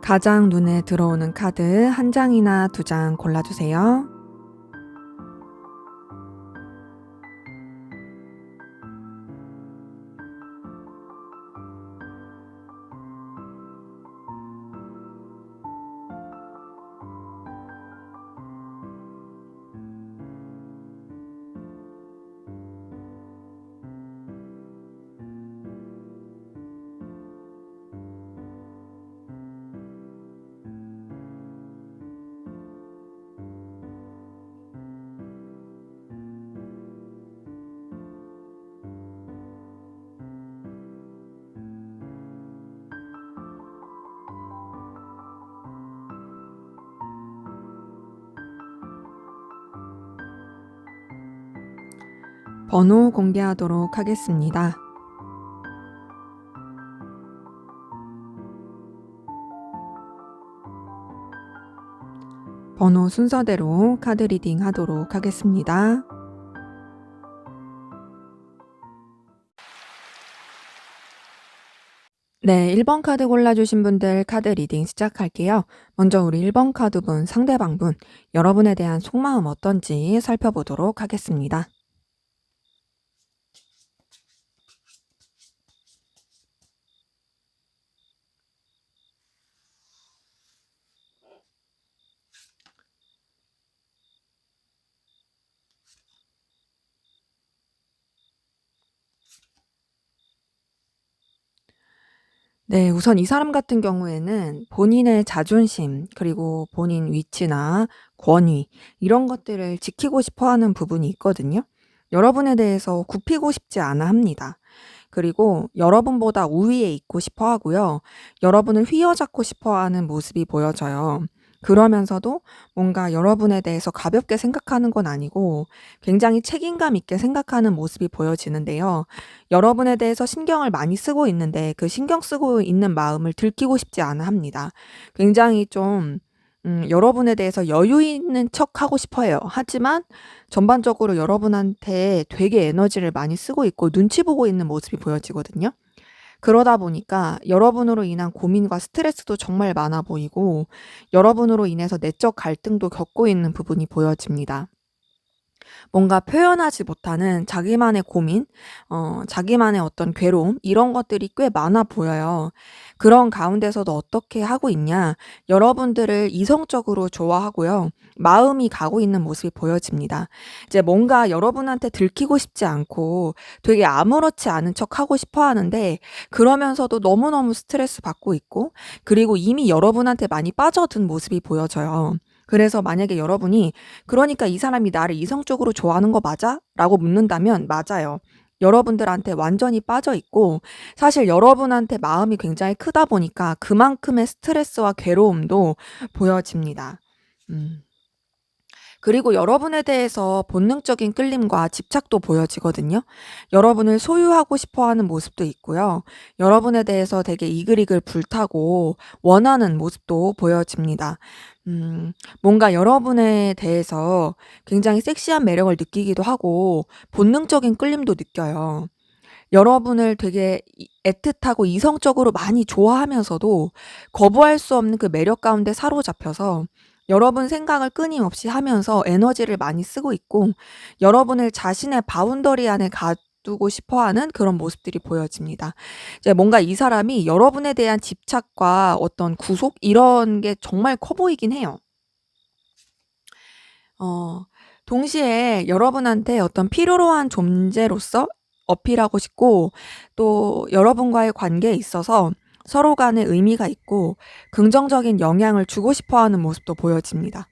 가장 눈에 들어오는 카드 한 장이나 두 장 골라주세요. 번호 공개하도록 하겠습니다. 번호 순서대로 카드 리딩 하도록 하겠습니다. 네, 1번 카드 골라주신 분들 카드 리딩 시작할게요. 먼저 우리 1번 카드분, 상대방분, 여러분에 대한 속마음 어떤지 살펴보도록 하겠습니다. 네, 우선 이 사람 같은 경우에는 본인의 자존심, 그리고 본인 위치나 권위, 이런 것들을 지키고 싶어 하는 부분이 있거든요. 여러분에 대해서 굽히고 싶지 않아 합니다. 그리고 여러분보다 우위에 있고 싶어 하고요. 여러분을 휘어잡고 싶어 하는 모습이 보여져요. 그러면서도 뭔가 여러분에 대해서 가볍게 생각하는 건 아니고 굉장히 책임감 있게 생각하는 모습이 보여지는데요. 여러분에 대해서 신경을 많이 쓰고 있는데 그 신경 쓰고 있는 마음을 들키고 싶지 않아 합니다. 굉장히 좀 여러분에 대해서 여유 있는 척하고 싶어 해요. 하지만 전반적으로 여러분한테 되게 에너지를 많이 쓰고 있고 눈치 보고 있는 모습이 보여지거든요. 그러다 보니까 여러분으로 인한 고민과 스트레스도 정말 많아 보이고 여러분으로 인해서 내적 갈등도 겪고 있는 부분이 보여집니다. 뭔가 표현하지 못하는 자기만의 고민, 자기만의 어떤 괴로움, 이런 것들이 꽤 많아 보여요. 그런 가운데서도 어떻게 하고 있냐, 여러분들을 이성적으로 좋아하고요. 마음이 가고 있는 모습이 보여집니다. 이제 뭔가 여러분한테 들키고 싶지 않고 되게 아무렇지 않은 척 하고 싶어 하는데 그러면서도 너무너무 스트레스 받고 있고 그리고 이미 여러분한테 많이 빠져든 모습이 보여져요. 그래서 만약에 여러분이 그러니까 이 사람이 나를 이성적으로 좋아하는 거 맞아? 라고 묻는다면 맞아요. 여러분들한테 완전히 빠져 있고 사실 여러분한테 마음이 굉장히 크다 보니까 그만큼의 스트레스와 괴로움도 보여집니다. 음. 그리고 여러분에 대해서 본능적인 끌림과 집착도 보여지거든요. 여러분을 소유하고 싶어 하는 모습도 있고요. 여러분에 대해서 되게 이글이글 불타고 원하는 모습도 보여집니다. 뭔가 여러분에 대해서 굉장히 섹시한 매력을 느끼기도 하고 본능적인 끌림도 느껴요. 여러분을 되게 애틋하고 이성적으로 많이 좋아하면서도 거부할 수 없는 그 매력 가운데 사로잡혀서 여러분 생각을 끊임없이 하면서 에너지를 많이 쓰고 있고, 여러분을 자신의 바운더리 안에 가두고 싶어 하는 그런 모습들이 보여집니다. 이제 뭔가 이 사람이 여러분에 대한 집착과 어떤 구속 이런 게 정말 커 보이긴 해요. 어, 동시에 여러분한테 어떤 필요로 한 존재로서 어필하고 싶고, 또 여러분과의 관계에 있어서 서로 간에 의미가 있고 긍정적인 영향을 주고 싶어 하는 모습도 보여집니다.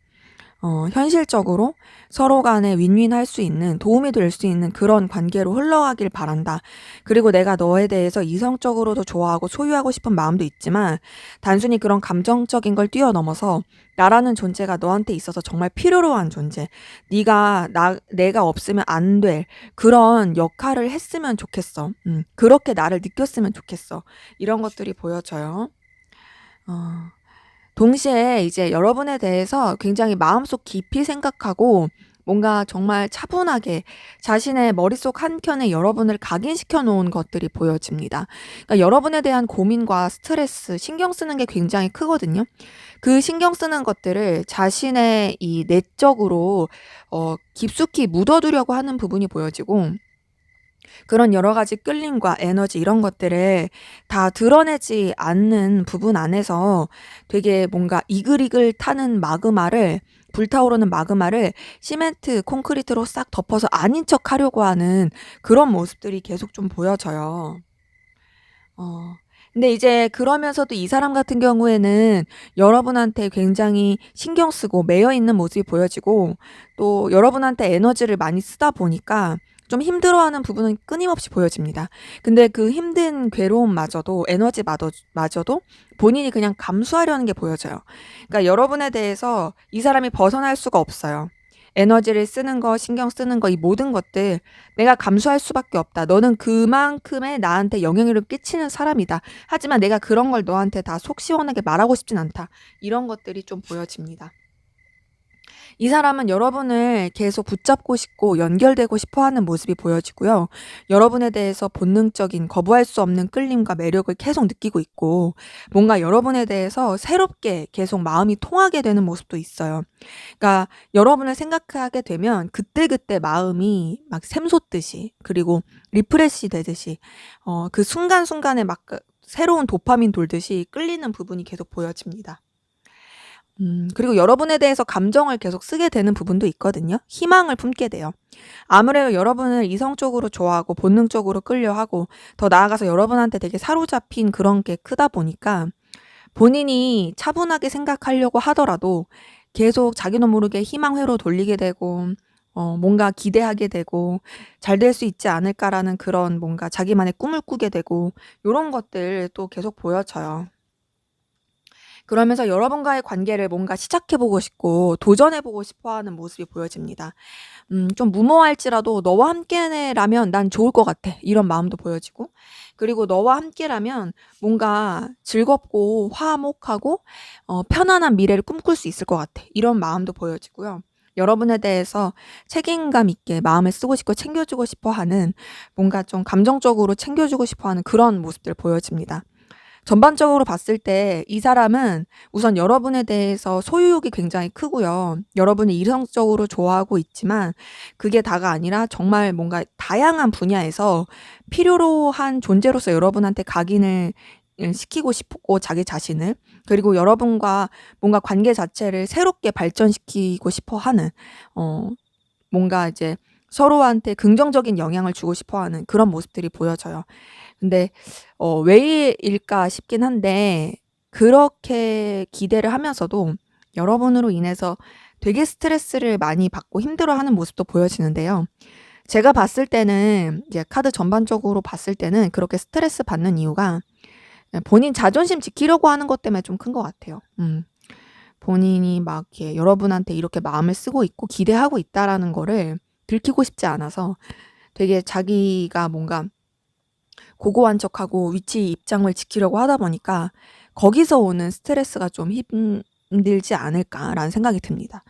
현실적으로 서로 간에 윈윈할 수 있는, 도움이 될 수 있는 그런 관계로 흘러가길 바란다. 그리고 내가 너에 대해서 이성적으로도 좋아하고 소유하고 싶은 마음도 있지만 단순히 그런 감정적인 걸 뛰어넘어서 나라는 존재가 너한테 있어서 정말 필요로 한 존재, 내가 없으면 안 될 그런 역할을 했으면 좋겠어. 그렇게 나를 느꼈으면 좋겠어. 이런 것들이 보여져요. 어, 동시에 이제 여러분에 대해서 굉장히 마음속 깊이 생각하고 뭔가 정말 차분하게 자신의 머릿속 한켠에 여러분을 각인시켜 놓은 것들이 보여집니다. 그러니까 여러분에 대한 고민과 스트레스, 신경 쓰는 게 굉장히 크거든요. 그 신경 쓰는 것들을 자신의 이 내적으로 깊숙이 묻어두려고 하는 부분이 보여지고, 그런 여러 가지 끌림과 에너지 이런 것들을 다 드러내지 않는 부분 안에서 되게 뭔가 이글이글 타는 마그마를, 불타오르는 마그마를 시멘트, 콘크리트로 싹 덮어서 아닌 척 하려고 하는 그런 모습들이 계속 좀 보여져요. 어. 근데 이제 그러면서도 이 사람 같은 경우에는 여러분한테 굉장히 신경 쓰고 매여 있는 모습이 보여지고, 또 여러분한테 에너지를 많이 쓰다 보니까 좀 힘들어하는 부분은 끊임없이 보여집니다. 근데 그 힘든 괴로움마저도, 마저도 본인이 그냥 감수하려는 게 보여져요. 그러니까 여러분에 대해서 이 사람이 벗어날 수가 없어요. 에너지를 쓰는 거, 신경 쓰는 거, 이 모든 것들 내가 감수할 수밖에 없다. 너는 그만큼의 나한테 영향력을 끼치는 사람이다. 하지만 내가 그런 걸 너한테 다 속 시원하게 말하고 싶진 않다. 이런 것들이 좀 보여집니다. 이 사람은 여러분을 계속 붙잡고 싶고 연결되고 싶어 하는 모습이 보여지고요. 여러분에 대해서 본능적인 거부할 수 없는 끌림과 매력을 계속 느끼고 있고, 뭔가 여러분에 대해서 새롭게 계속 마음이 통하게 되는 모습도 있어요. 그러니까 여러분을 생각하게 되면 그때그때 마음이 막 샘솟듯이, 그리고 리프레시 되듯이 그 순간순간에 막 새로운 도파민 돌듯이 끌리는 부분이 계속 보여집니다. 그리고 여러분에 대해서 감정을 계속 쓰게 되는 부분도 있거든요. 희망을 품게 돼요. 아무래도 여러분을 이성적으로 좋아하고 본능적으로 끌려하고, 더 나아가서 여러분한테 되게 사로잡힌 그런 게 크다 보니까 본인이 차분하게 생각하려고 하더라도 계속 자기도 모르게 희망회로 돌리게 되고, 뭔가 기대하게 되고 잘 될 수 있지 않을까라는 그런 뭔가 자기만의 꿈을 꾸게 되고, 요런 것들 또 계속 보여져요. 그러면서 여러분과의 관계를 뭔가 시작해보고 싶고 도전해보고 싶어 하는 모습이 보여집니다. 좀 무모할지라도 너와 함께라면 난 좋을 것 같아. 이런 마음도 보여지고, 그리고 너와 함께라면 뭔가 즐겁고 화목하고 편안한 미래를 꿈꿀 수 있을 것 같아. 이런 마음도 보여지고요. 여러분에 대해서 책임감 있게 마음을 쓰고 싶고 챙겨주고 싶어 하는, 뭔가 좀 감정적으로 챙겨주고 싶어 하는 그런 모습들 보여집니다. 전반적으로 봤을 때 이 사람은 우선 여러분에 대해서 소유욕이 굉장히 크고요. 여러분을 이성적으로 좋아하고 있지만 그게 다가 아니라 정말 뭔가 다양한 분야에서 필요로 한 존재로서 여러분한테 각인을 시키고 싶고, 자기 자신을, 그리고 여러분과 뭔가 관계 자체를 새롭게 발전시키고 싶어 하는, 뭔가 이제 서로한테 긍정적인 영향을 주고 싶어 하는 그런 모습들이 보여져요. 근데 왜일까 싶긴 한데, 그렇게 기대를 하면서도 여러분으로 인해서 되게 스트레스를 많이 받고 힘들어하는 모습도 보여지는데요. 제가 봤을 때는, 이제 카드 전반적으로 봤을 때는 그렇게 스트레스 받는 이유가 본인 자존심 지키려고 하는 것 때문에 좀 큰 것 같아요. 본인이 막 이렇게 여러분한테 이렇게 마음을 쓰고 있고 기대하고 있다라는 거를 들키고 싶지 않아서 되게 자기가 뭔가 고고한 척하고 위치 입장을 지키려고 하다 보니까 거기서 오는 스트레스가 좀 힘들지 않을까라는 생각이 듭니다.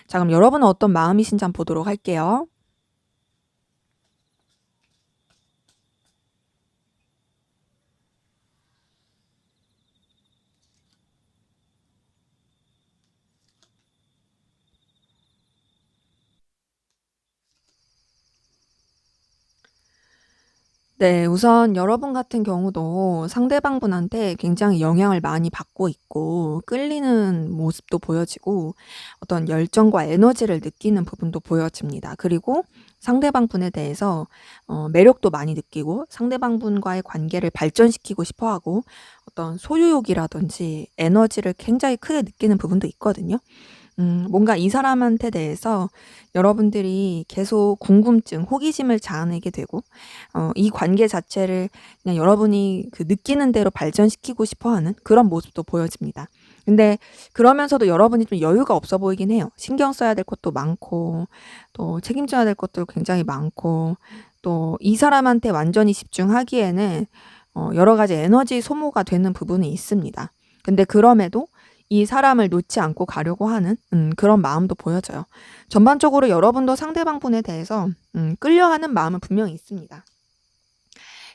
자, 그럼 여러분은 어떤 마음이신지 한번 보도록 할게요. 네. 우선 여러분 같은 경우도 상대방분한테 굉장히 영향을 많이 받고 있고 끌리는 모습도 보여지고 어떤 열정과 에너지를 느끼는 부분도 보여집니다. 그리고 상대방분에 대해서 매력도 많이 느끼고 상대방분과의 관계를 발전시키고 싶어 하고 어떤 소유욕이라든지 에너지를 굉장히 크게 느끼는 부분도 있거든요. 뭔가 이 사람한테 대해서 여러분들이 계속 궁금증, 호기심을 자아내게 되고 이 관계 자체를 그냥 여러분이 그 느끼는 대로 발전시키고 싶어 하는 그런 모습도 보여집니다. 근데 그러면서도 여러분이 좀 여유가 없어 보이긴 해요. 신경 써야 될 것도 많고 또 책임져야 될 것도 굉장히 많고 또 이 사람한테 완전히 집중하기에는 여러 가지 에너지 소모가 되는 부분이 있습니다. 근데 그럼에도 이 사람을 놓지 않고 가려고 하는 그런 마음도 보여져요. 전반적으로 여러분도 상대방분에 대해서 끌려하는 마음은 분명히 있습니다.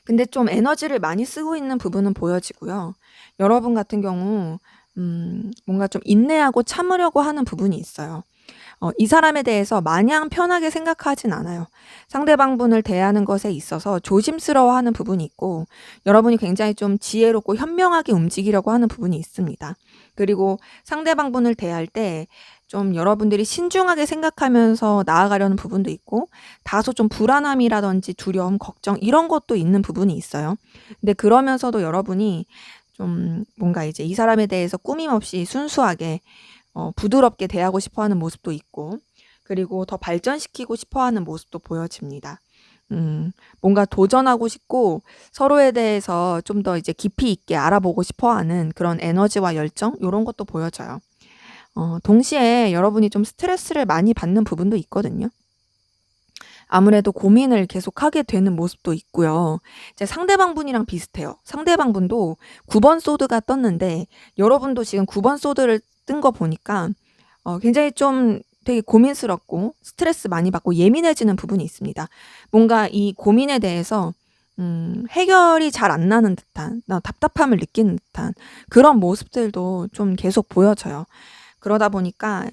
근데 좀 에너지를 많이 쓰고 있는 부분은 보여지고요. 여러분 같은 경우 뭔가 좀 인내하고 참으려고 하는 부분이 있어요. 이 사람에 대해서 마냥 편하게 생각하진 않아요. 상대방분을 대하는 것에 있어서 조심스러워하는 부분이 있고 여러분이 굉장히 좀 지혜롭고 현명하게 움직이려고 하는 부분이 있습니다. 그리고 상대방분을 대할 때 좀 여러분들이 신중하게 생각하면서 나아가려는 부분도 있고 다소 좀 불안함이라든지 두려움, 걱정 이런 것도 있는 부분이 있어요. 근데 그러면서도 여러분이 좀 뭔가 이제 이 사람에 대해서 꾸밈 없이 순수하게 부드럽게 대하고 싶어 하는 모습도 있고 그리고 더 발전시키고 싶어 하는 모습도 보여집니다. 뭔가 도전하고 싶고 서로에 대해서 좀 더 이제 깊이 있게 알아보고 싶어 하는 그런 에너지와 열정 요런 것도 보여져요. 동시에 여러분이 좀 스트레스를 많이 받는 부분도 있거든요. 아무래도 고민을 계속하게 되는 모습도 있고요. 이제 상대방분이랑 비슷해요. 상대방분도 9번 소드가 떴는데 여러분도 지금 9번 소드를 뜬 거 보니까 굉장히 좀 되게 고민스럽고 스트레스 많이 받고 예민해지는 부분이 있습니다. 뭔가 이 고민에 대해서 해결이 잘 안 나는 듯한 답답함을 느끼는 듯한 그런 모습들도 좀 계속 보여져요. 그러다 보니까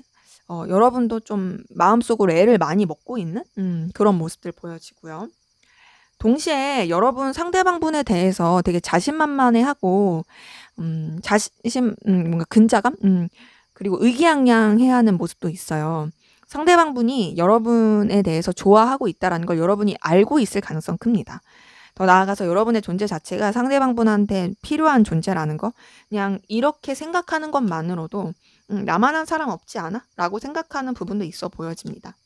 여러분도 좀 마음속으로 애를 많이 먹고 있는 그런 모습들 보여지고요. 동시에 여러분 상대방분에 대해서 되게 자신만만해하고 자신 뭔가 근자감 그리고 의기양양해야 하는 모습도 있어요. 상대방분이 여러분에 대해서 좋아하고 있다라는 걸 여러분이 알고 있을 가능성이 큽니다. 더 나아가서 여러분의 존재 자체가 상대방분한테 필요한 존재라는 거 그냥 이렇게 생각하는 것만으로도 '나만한 사람 없지 않아?' 라고 생각하는 부분도 있어 보여집니다.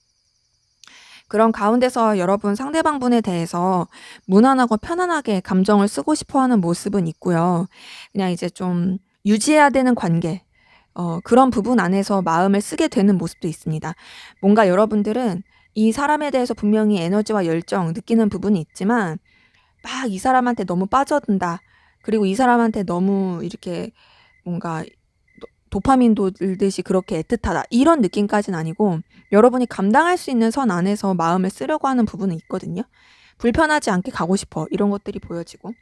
그런 가운데서 여러분 상대방분에 대해서 무난하고 편안하게 감정을 쓰고 싶어 하는 모습은 있고요. 그냥 이제 좀 유지해야 되는 관계 그런 부분 안에서 마음을 쓰게 되는 모습도 있습니다. 뭔가 여러분들은 이 사람에 대해서 분명히 에너지와 열정 느끼는 부분이 있지만 막 이 사람한테 너무 빠져든다. 그리고 이 사람한테 너무 이렇게 뭔가 도파민 돌듯이 그렇게 애틋하다. 이런 느낌까지는 아니고 여러분이 감당할 수 있는 선 안에서 마음을 쓰려고 하는 부분은 있거든요. 불편하지 않게 가고 싶어. 이런 것들이 보여지고.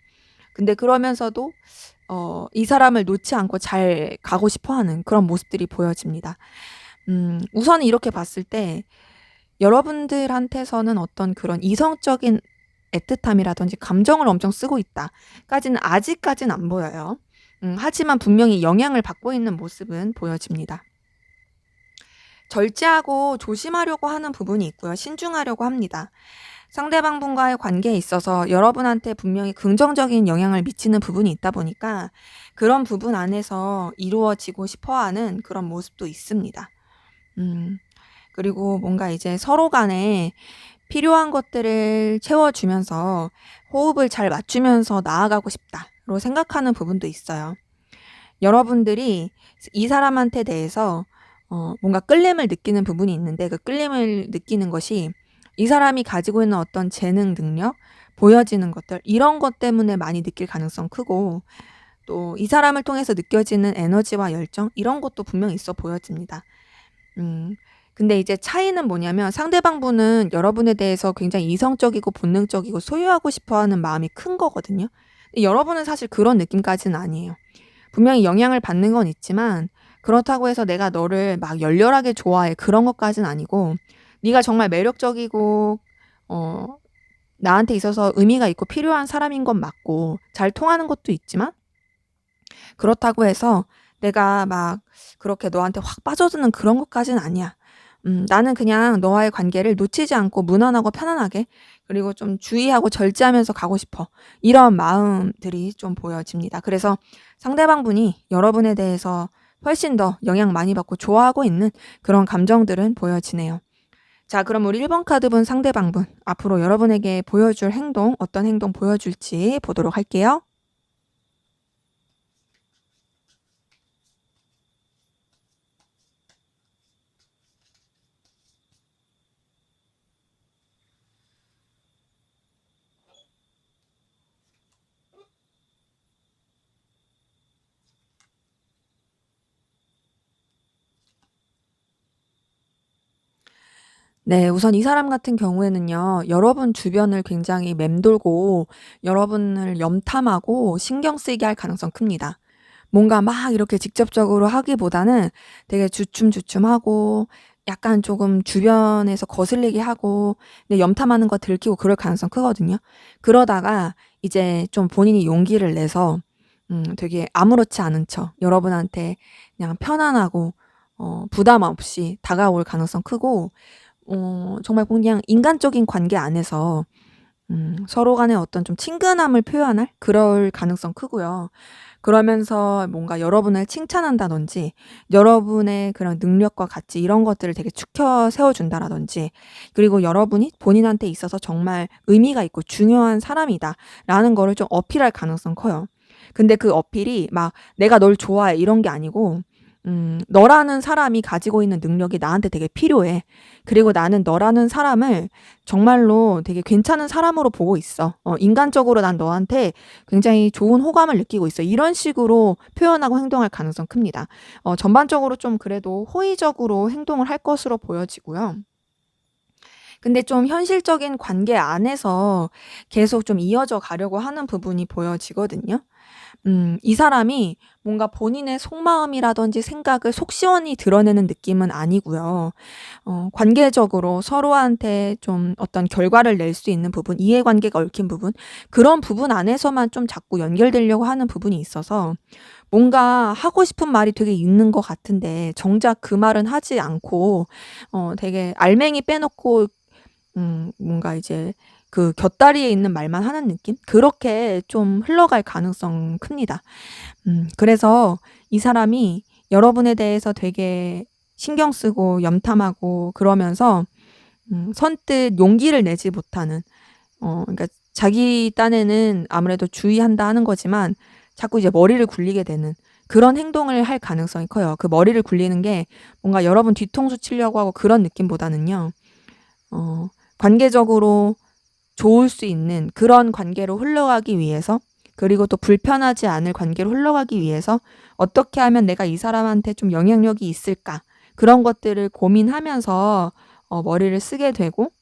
근데 그러면서도 이 사람을 놓지 않고 잘 가고 싶어 하는 그런 모습들이 보여집니다. 우선 이렇게 봤을 때 여러분들한테서는 어떤 그런 이성적인 애틋함이라든지 감정을 엄청 쓰고 있다까지는 아직까지는 안 보여요. 하지만 분명히 영향을 받고 있는 모습은 보여집니다. 절제하고 조심하려고 하는 부분이 있고요. 신중하려고 합니다. 상대방분과의 관계에 있어서 여러분한테 분명히 긍정적인 영향을 미치는 부분이 있다 보니까 그런 부분 안에서 이루어지고 싶어 하는 그런 모습도 있습니다. 그리고 뭔가 이제 서로 간에 필요한 것들을 채워주면서 호흡을 잘 맞추면서 나아가고 싶다로 생각하는 부분도 있어요. 여러분들이 이 사람한테 대해서 뭔가 끌림을 느끼는 부분이 있는데, 그 끌림을 느끼는 것이 이 사람이 가지고 있는 어떤 재능, 능력, 보여지는 것들, 이런 것 때문에 많이 느낄 가능성 크고, 또 이 사람을 통해서 느껴지는 에너지와 열정, 이런 것도 분명 있어 보여집니다. 근데 이제 차이는 뭐냐면, 상대방 분은 여러분에 대해서 굉장히 이성적이고 본능적이고 소유하고 싶어 하는 마음이 큰 거거든요. 근데 여러분은 사실 그런 느낌까지는 아니에요. 분명히 영향을 받는 건 있지만, 그렇다고 해서 내가 너를 막 열렬하게 좋아해, 그런 것까지는 아니고, 네가 정말 매력적이고 어 나한테 있어서 의미가 있고 필요한 사람인 건 맞고, 잘 통하는 것도 있지만, 그렇다고 해서 내가 막 그렇게 너한테 확 빠져드는 그런 것까지는 아니야. 나는 그냥 너와의 관계를 놓치지 않고 무난하고 편안하게, 그리고 좀 주의하고 절제하면서 가고 싶어. 이런 마음들이 좀 보여집니다. 그래서 상대방 분이 여러분에 대해서 훨씬 더 영향 많이 받고 좋아하고 있는 그런 감정들은 보여지네요. 자, 그럼 우리 1번 카드분 상대방 분, 앞으로 여러분에게 보여줄 행동, 어떤 행동 보여줄지 보도록 할게요. 네. 우선 이 사람 같은 경우에는요, 여러분 주변을 굉장히 맴돌고 여러분을 염탐하고 신경 쓰이게 할 가능성 큽니다. 뭔가 막 이렇게 직접적으로 하기보다는 되게 주춤주춤하고, 약간 조금 주변에서 거슬리게 하고, 근데 염탐하는 거 들키고 그럴 가능성 크거든요. 그러다가 이제 좀 본인이 용기를 내서 되게 아무렇지 않은 척 여러분한테 그냥 편안하고 부담 없이 다가올 가능성 크고, 정말 그냥 인간적인 관계 안에서 서로 간에 어떤 좀 친근함을 표현할 그럴 가능성 크고요. 그러면서 뭔가 여러분을 칭찬한다든지, 여러분의 그런 능력과 가치, 이런 것들을 되게 축켜 세워 준다라든지, 그리고 여러분이 본인한테 있어서 정말 의미가 있고 중요한 사람이다라는 거를 좀 어필할 가능성 커요. 근데 그 어필이 막 "내가 널 좋아해." 이런 게 아니고, "너라는 사람이 가지고 있는 능력이 나한테 되게 필요해. 그리고 나는 너라는 사람을 정말로 되게 괜찮은 사람으로 보고 있어. 인간적으로 난 너한테 굉장히 좋은 호감을 느끼고 있어." 이런 식으로 표현하고 행동할 가능성 큽니다. 전반적으로 좀 그래도 호의적으로 행동을 할 것으로 보여지고요. 근데 좀 현실적인 관계 안에서 계속 좀 이어져 가려고 하는 부분이 보여지거든요. 이 사람이 뭔가 본인의 속마음이라든지 생각을 속 시원히 드러내는 느낌은 아니고요. 관계적으로 서로한테 좀 어떤 결과를 낼 수 있는 부분, 이해관계가 얽힌 부분, 그런 부분 안에서만 좀 자꾸 연결되려고 하는 부분이 있어서, 뭔가 하고 싶은 말이 되게 있는 것 같은데 정작 그 말은 하지 않고 되게 알맹이 빼놓고 뭔가 이제 그 곁다리에 있는 말만 하는 느낌? 그렇게 좀 흘러갈 가능성 큽니다. 그래서 이 사람이 여러분에 대해서 되게 신경 쓰고 염탐하고 그러면서 선뜻 용기를 내지 못하는, 그러니까 자기 딴에는 아무래도 주의한다 하는 거지만 자꾸 이제 머리를 굴리게 되는 그런 행동을 할 가능성이 커요. 그 머리를 굴리는 게 뭔가 여러분 뒤통수 치려고 하고 그런 느낌보다는요. 어 관계적으로 좋을 수 있는 그런 관계로 흘러가기 위해서, 그리고 또 불편하지 않을 관계로 흘러가기 위해서 '어떻게 하면 내가 이 사람한테 좀 영향력이 있을까?' 그런 것들을 고민하면서 머리를 쓰게 되고,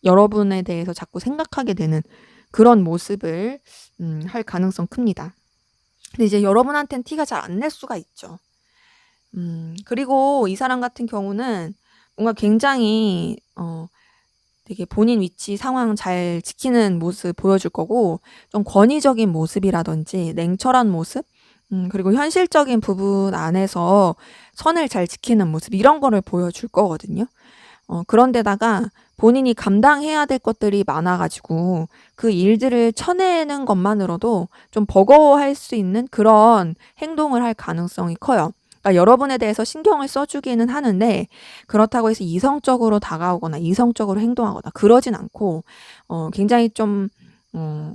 여러분에 대해서 자꾸 생각하게 되는 그런 모습을 할 가능성 큽니다. 근데 이제 여러분한테는 티가 잘 안 낼 수가 있죠. 그리고 이 사람 같은 경우는 뭔가 굉장히 되게 본인 위치, 상황 잘 지키는 모습 보여줄 거고, 좀 권위적인 모습이라든지 냉철한 모습, 그리고 현실적인 부분 안에서 선을 잘 지키는 모습, 이런 거를 보여줄 거거든요. 그런데다가 본인이 감당해야 될 것들이 많아 가지고 그 일들을 쳐내는 것만으로도 좀 버거워할 수 있는 그런 행동을 할 가능성이 커요. 그러니까 여러분에 대해서 신경을 써 주기는 하는데, 그렇다고 해서 이성적으로 다가오거나 이성적으로 행동하거나 그러진 않고, 굉장히 좀 어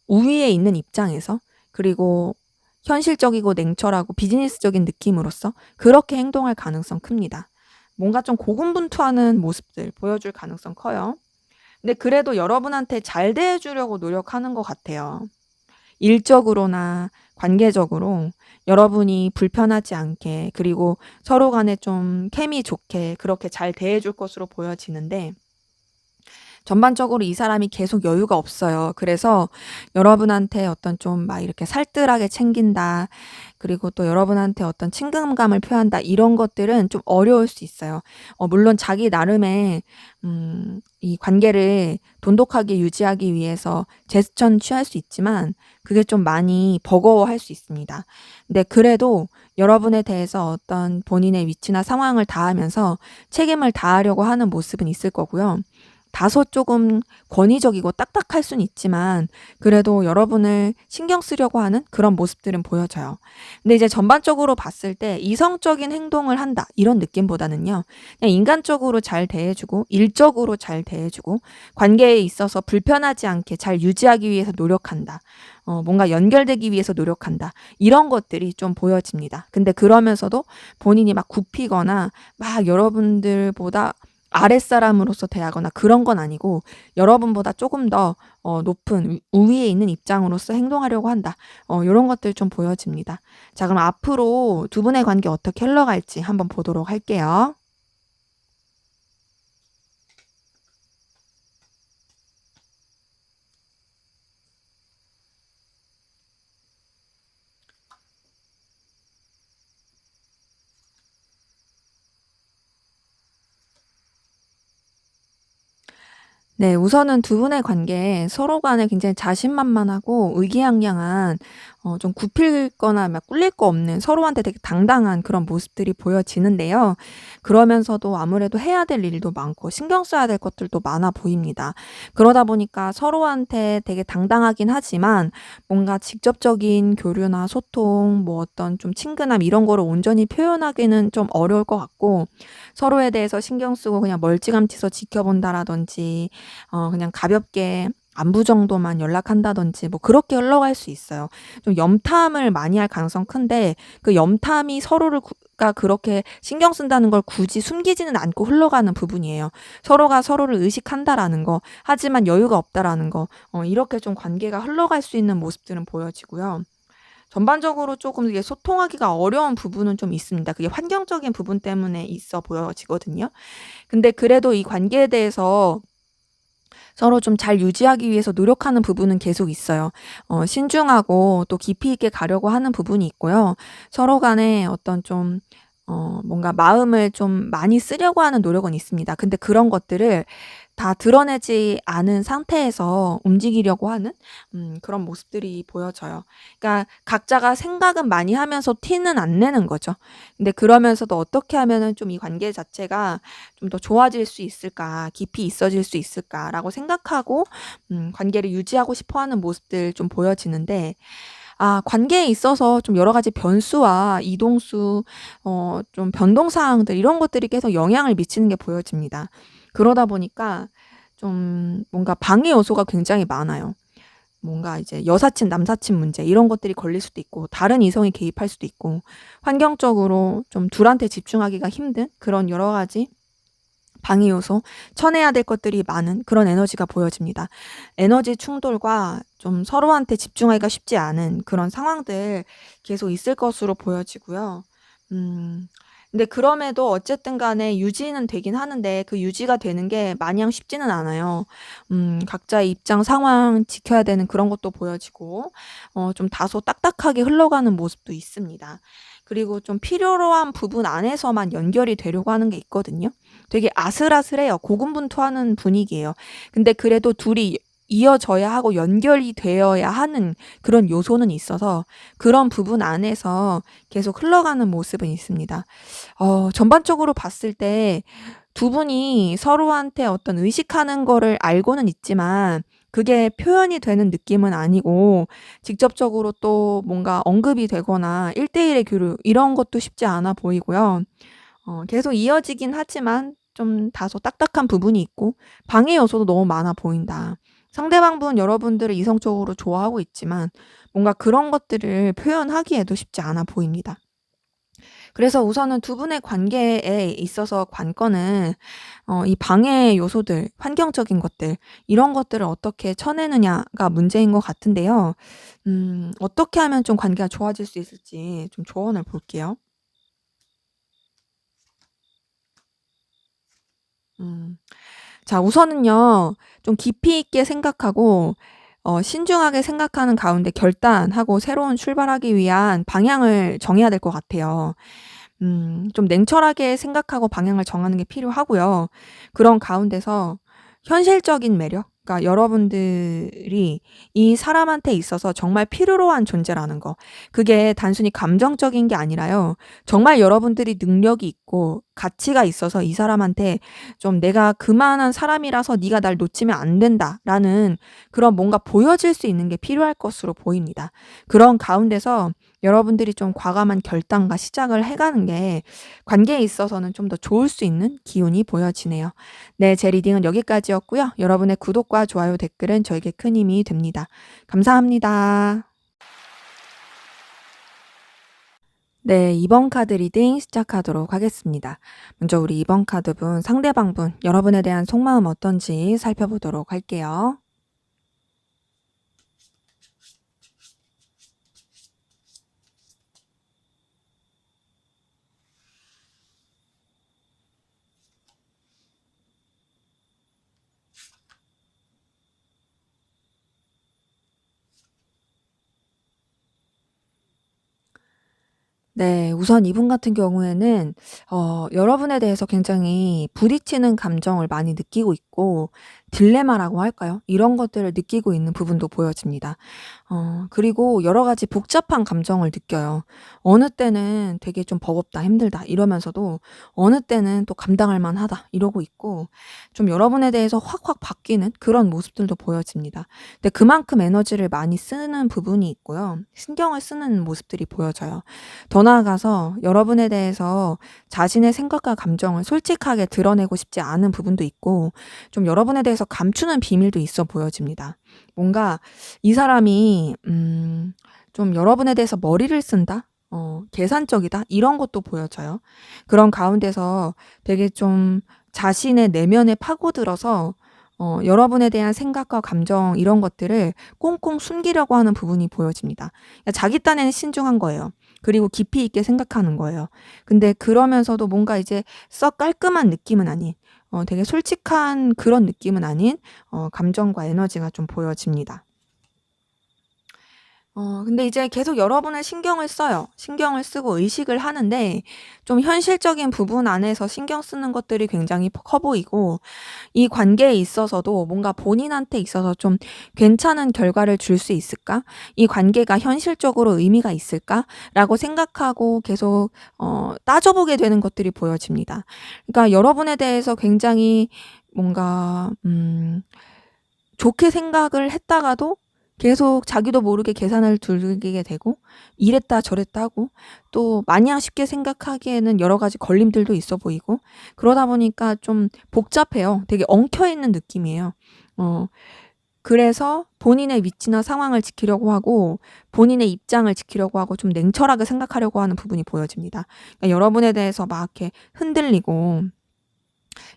우위에 있는 입장에서, 그리고 현실적이고 냉철하고 비즈니스적인 느낌으로써 그렇게 행동할 가능성 큽니다. 뭔가 좀 고군분투하는 모습들 보여줄 가능성 커요. 근데 그래도 여러분한테 잘 대해주려고 노력하는 것 같아요. 일적으로나 관계적으로 여러분이 불편하지 않게, 그리고 서로 간에 좀 케미 좋게 그렇게 잘 대해줄 것으로 보여지는데, 전반적으로 이 사람이 계속 여유가 없어요. 그래서 여러분한테 어떤 좀 막 이렇게 살뜰하게 챙긴다, 그리고 또 여러분한테 어떤 친근감을 표한다, 이런 것들은 좀 어려울 수 있어요. 물론 자기 나름의 이 관계를 돈독하게 유지하기 위해서 제스처는 취할 수 있지만 그게 좀 많이 버거워할 수 있습니다. 근데 그래도 여러분에 대해서 어떤 본인의 위치나 상황을 다하면서 책임을 다하려고 하는 모습은 있을 거고요. 다소 조금 권위적이고 딱딱할 수는 있지만 그래도 여러분을 신경 쓰려고 하는 그런 모습들은 보여져요. 근데 이제 전반적으로 봤을 때 이성적인 행동을 한다, 이런 느낌보다는요, 그냥 인간적으로 잘 대해주고 일적으로 잘 대해주고 관계에 있어서 불편하지 않게 잘 유지하기 위해서 노력한다, 뭔가 연결되기 위해서 노력한다, 이런 것들이 좀 보여집니다. 근데 그러면서도 본인이 막 굽히거나 막 여러분들보다 아랫사람으로서 대하거나 그런 건 아니고 여러분보다 조금 더 높은 우위에 있는 입장으로서 행동하려고 한다. 요런 것들 좀 보여집니다. 자, 그럼 앞으로 두 분의 관계 어떻게 흘러갈지 한번 보도록 할게요. 네, 우선은 두 분의 관계에 서로 간에 굉장히 자신만만하고 의기양양한, 좀 굽힐 거나 막 꿀릴 거 없는, 서로한테 되게 당당한 그런 모습들이 보여지는데요. 그러면서도 아무래도 해야 될 일도 많고 신경 써야 될 것들도 많아 보입니다. 그러다 보니까 서로한테 되게 당당하긴 하지만 뭔가 직접적인 교류나 소통, 뭐 어떤 좀 친근함, 이런 거를 온전히 표현하기는 좀 어려울 것 같고, 서로에 대해서 신경 쓰고 그냥 멀찌감치서 지켜본다라든지, 그냥 가볍게 안부 정도만 연락한다든지 뭐 그렇게 흘러갈 수 있어요. 좀 염탐을 많이 할 가능성 큰데, 그 염탐이 서로를 가 그렇게 신경 쓴다는 걸 굳이 숨기지는 않고 흘러가는 부분이에요. 서로가 서로를 의식한다라는 거, 하지만 여유가 없다라는 거, 이렇게 좀 관계가 흘러갈 수 있는 모습들은 보여지고요. 전반적으로 조금 이게 소통하기가 어려운 부분은 좀 있습니다. 그게 환경적인 부분 때문에 있어 보여지거든요. 근데 그래도 이 관계에 대해서 서로 좀 잘 유지하기 위해서 노력하는 부분은 계속 있어요. 신중하고 또 깊이 있게 가려고 하는 부분이 있고요. 서로 간에 어떤 좀 뭔가 마음을 좀 많이 쓰려고 하는 노력은 있습니다. 근데 그런 것들을 다 드러내지 않은 상태에서 움직이려고 하는 그런 모습들이 보여져요. 그러니까 각자가 생각은 많이 하면서 티는 안 내는 거죠. 근데 그러면서도 어떻게 하면은 좀 이 관계 자체가 좀 더 좋아질 수 있을까, 깊이 있어질 수 있을까라고 생각하고 관계를 유지하고 싶어 하는 모습들 좀 보여지는데, 관계에 있어서 좀 여러 가지 변수와 이동수, 좀 변동 사항들, 이런 것들이 계속 영향을 미치는 게 보여집니다. 그러다 보니까 좀 뭔가 방해 요소가 굉장히 많아요. 뭔가 이제 여사친, 남사친 문제, 이런 것들이 걸릴 수도 있고, 다른 이성이 개입할 수도 있고, 환경적으로 좀 둘한테 집중하기가 힘든 그런 여러 가지 방해 요소, 쳐내야 될 것들이 많은 그런 에너지가 보여집니다. 에너지 충돌과 좀 서로한테 집중하기가 쉽지 않은 그런 상황들 계속 있을 것으로 보여지고요. 음, 근데 그럼에도 어쨌든 간에 유지는 되긴 하는데 그 유지가 되는 게 마냥 쉽지는 않아요. 각자의 입장 상황 지켜야 되는 그런 것도 보여지고, 좀 다소 딱딱하게 흘러가는 모습도 있습니다. 그리고 좀 필요로 한 부분 안에서만 연결이 되려고 하는 게 있거든요. 되게 아슬아슬해요. 고군분투하는 분위기예요. 근데 그래도 둘이 이어져야 하고 연결이 되어야 하는 그런 요소는 있어서 그런 부분 안에서 계속 흘러가는 모습은 있습니다. 전반적으로 봤을 때 두 분이 서로한테 어떤 의식하는 거를 알고는 있지만 그게 표현이 되는 느낌은 아니고, 직접적으로 또 뭔가 언급이 되거나 1대1의 교류, 이런 것도 쉽지 않아 보이고요. 계속 이어지긴 하지만 좀 다소 딱딱한 부분이 있고 방해 요소도 너무 많아 보인다. 상대방분 여러분들을 이성적으로 좋아하고 있지만 뭔가 그런 것들을 표현하기에도 쉽지 않아 보입니다. 그래서 우선은 두 분의 관계에 있어서 관건은 이 방해 요소들, 환경적인 것들 이런 것들을 어떻게 쳐내느냐가 문제인 것 같은데요. 어떻게 하면 좀 관계가 좋아질 수 있을지 좀 조언을 볼게요. 음. 자, 우선은요. 좀 깊이 있게 생각하고 신중하게 생각하는 가운데 결단하고 새로운 출발하기 위한 방향을 정해야 될 것 같아요. 좀 냉철하게 생각하고 방향을 정하는 게 필요하고요. 그런 가운데서 현실적인 매력, 그러니까 여러분들이 이 사람한테 있어서 정말 필요로 한 존재라는 거. 그게 단순히 감정적인 게 아니라요. 정말 여러분들이 능력이 있고 가치가 있어서 이 사람한테 좀 '내가 그만한 사람이라서 네가 날 놓치면 안 된다.'라는 그런 뭔가 보여질 수 있는 게 필요할 것으로 보입니다. 그런 가운데서 여러분들이 좀 과감한 결단과 시작을 해 가는 게 관계에 있어서는 좀 더 좋을 수 있는 기운이 보여지네요. 네, 제 리딩은 여기까지였고요. 여러분의 구독과 좋아요, 댓글은 저에게 큰 힘이 됩니다. 감사합니다. 네, 2번 카드 리딩 시작하도록 하겠습니다. 먼저 우리 2번 카드분, 상대방분, 여러분에 대한 속마음 어떤지 살펴보도록 할게요. 네. 우선 이분 같은 경우에는 여러분에 대해서 굉장히 부딪히는 감정을 많이 느끼고 있고 딜레마라고 할까요? 이런 것들을 느끼고 있는 부분도 보여집니다. 그리고 여러 가지 복잡한 감정을 느껴요. 어느 때는 되게 좀 '버겁다. 힘들다.' 이러면서도 어느 때는 또 '감당할 만하다.' 이러고 있고 좀 여러분에 대해서 확확 바뀌는 그런 모습들도 보여집니다. 근데 그만큼 에너지를 많이 쓰는 부분이 있고요. 신경을 쓰는 모습들이 보여져요. 더 나아가서 여러분에 대해서 자신의 생각과 감정을 솔직하게 드러내고 싶지 않은 부분도 있고 좀 여러분에 대해서 감추는 비밀도 있어 보여집니다. 뭔가 이 사람이 좀 여러분에 대해서 머리를 쓴다? 계산적이다? 이런 것도 보여져요. 그런 가운데서 되게 좀 자신의 내면에 파고들어서 여러분에 대한 생각과 감정 이런 것들을 꽁꽁 숨기려고 하는 부분이 보여집니다. 그러니까 자기 딴에는 신중한 거예요. 그리고 깊이 있게 생각하는 거예요. 근데 그러면서도 뭔가 이제 썩 깔끔한 느낌은 아닌 되게 솔직한 그런 느낌은 아닌 감정과 에너지가 좀 보여집니다. 근데 이제 계속 여러분을 신경을 써요. 신경을 쓰고 의식을 하는데 좀 현실적인 부분 안에서 신경 쓰는 것들이 굉장히 커 보이고 이 관계에 있어서도 뭔가 본인한테 있어서 좀 '괜찮은 결과를 줄 수 있을까? 이 관계가 현실적으로 의미가 있을까?'라고 생각하고 계속 따져 보게 되는 것들이 보여집니다. 그러니까 여러분에 대해서 굉장히 뭔가 좋게 생각을 했다가도 계속 자기도 모르게 계산을 두르게 되고 이랬다 저랬다 하고 또 마냥 쉽게 생각하기에는 여러 가지 걸림들도 있어 보이고 그러다 보니까 좀 복잡해요. 되게 엉켜 있는 느낌이에요. 어 그래서 본인의 위치나 상황을 지키려고 하고 본인의 입장을 지키려고 하고 좀 냉철하게 생각하려고 하는 부분이 보여집니다. 그러니까 여러분에 대해서 막 이렇게 흔들리고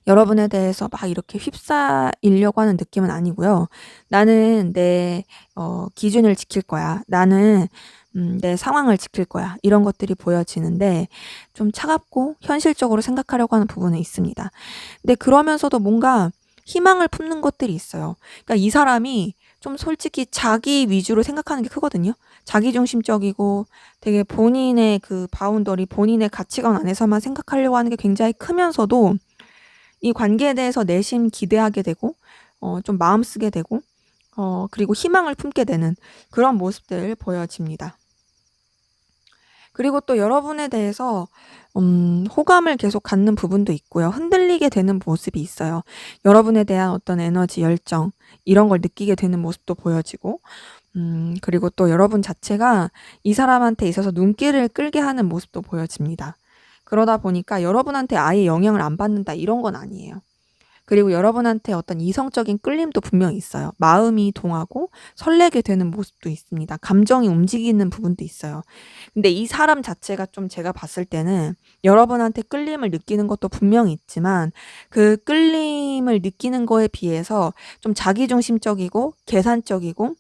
여러분에 대해서 막 이렇게 휩싸이려고 하는 느낌은 아니고요. '나는 내 기준을 지킬 거야. 나는 내 상황을 지킬 거야.' 이런 것들이 보여지는데 좀 차갑고 현실적으로 생각하려고 하는 부분은 있습니다. 근데 그러면서도 뭔가 희망을 품는 것들이 있어요. 그러니까 이 사람이 좀 솔직히 자기 위주로 생각하는 게 크거든요. 자기중심적이고 되게 본인의 그 바운더리 본인의 가치관 안에서만 생각하려고 하는 게 굉장히 크면서도 이 관계에 대해서 내심 기대하게 되고 좀 마음 쓰게 되고 그리고 희망을 품게 되는 그런 모습들 보여집니다. 그리고 또 여러분에 대해서 호감을 계속 갖는 부분도 있고요. 흔들리게 되는 모습이 있어요. 여러분에 대한 어떤 에너지, 열정 이런 걸 느끼게 되는 모습도 보여지고 그리고 또 여러분 자체가 이 사람한테 있어서 눈길을 끌게 하는 모습도 보여집니다. 그러다 보니까 여러분한테 아예 영향을 안 받는다 이런 건 아니에요. 그리고 여러분한테 어떤 이성적인 끌림도 분명히 있어요. 마음이 동하고 설레게 되는 모습도 있습니다. 감정이 움직이는 부분도 있어요. 근데 이 사람 자체가 좀 제가 봤을 때는 여러분한테 끌림을 느끼는 것도 분명히 있지만 그 끌림을 느끼는 거에 비해서 좀 자기중심적이고 계산적이고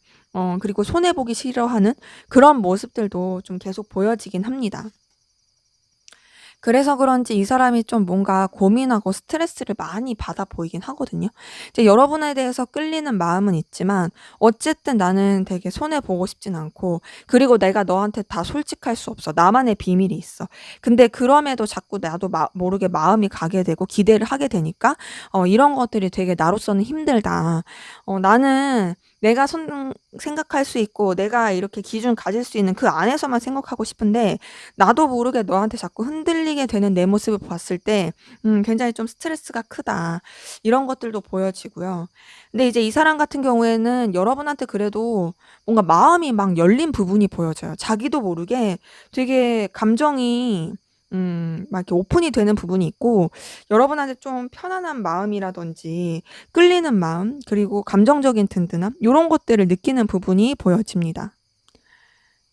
그리고 손해보기 싫어하는 그런 모습들도 좀 계속 보여지긴 합니다. 그래서 그런지 이 사람이 좀 뭔가 고민하고 스트레스를 많이 받아 보이긴 하거든요. 이제 여러분에 대해서 끌리는 마음은 있지만 어쨌든 나는 되게 손해 보고 싶진 않고 그리고 내가 너한테 다 솔직할 수 없어. 나만의 비밀이 있어. 근데 그럼에도 자꾸 나도 모르게 마음이 가게 되고 기대를 하게 되니까 이런 것들이 되게 나로서는 힘들다. 나는 내가 생각할 수 있고 내가 이렇게 기준 가질 수 있는 그 안에서만 생각하고 싶은데 나도 모르게 너한테 자꾸 흔들리게 되는 내 모습을 봤을 때 굉장히 좀 스트레스가 크다. 이런 것들도 보여지고요. 근데 이제 이 사람 같은 경우에는 여러분한테 그래도 뭔가 마음이 막 열린 부분이 보여져요. 자기도 모르게 되게 감정이 막 이렇게 오픈이 되는 부분이 있고 여러분한테 좀 편안한 마음이라든지 끌리는 마음 그리고 감정적인 든든함 요런 것들을 느끼는 부분이 보여집니다.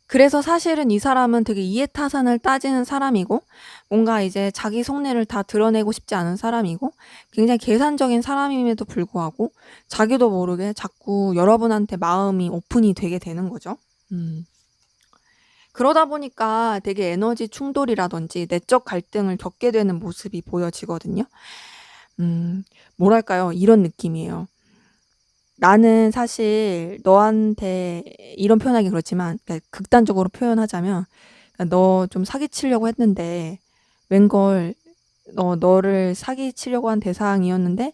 그래서 사실은 이 사람은 되게 이해타산을 따지는 사람이고 뭔가 이제 자기 속내를 다 드러내고 싶지 않은 사람이고 굉장히 계산적인 사람임에도 불구하고 자기도 모르게 자꾸 여러분한테 마음이 오픈이 되게 되는 거죠. 음. 그러다 보니까 되게 에너지 충돌이라든지 내적 갈등을 겪게 되는 모습이 보여지거든요. 음, 뭐랄까요? 이런 느낌이에요. 나는 사실 너한테 이런 표현하기 그렇지만 그러니까 극단적으로 표현하자면 너 좀 사기치려고 했는데 웬걸 너를 사기치려고 한 대상이었는데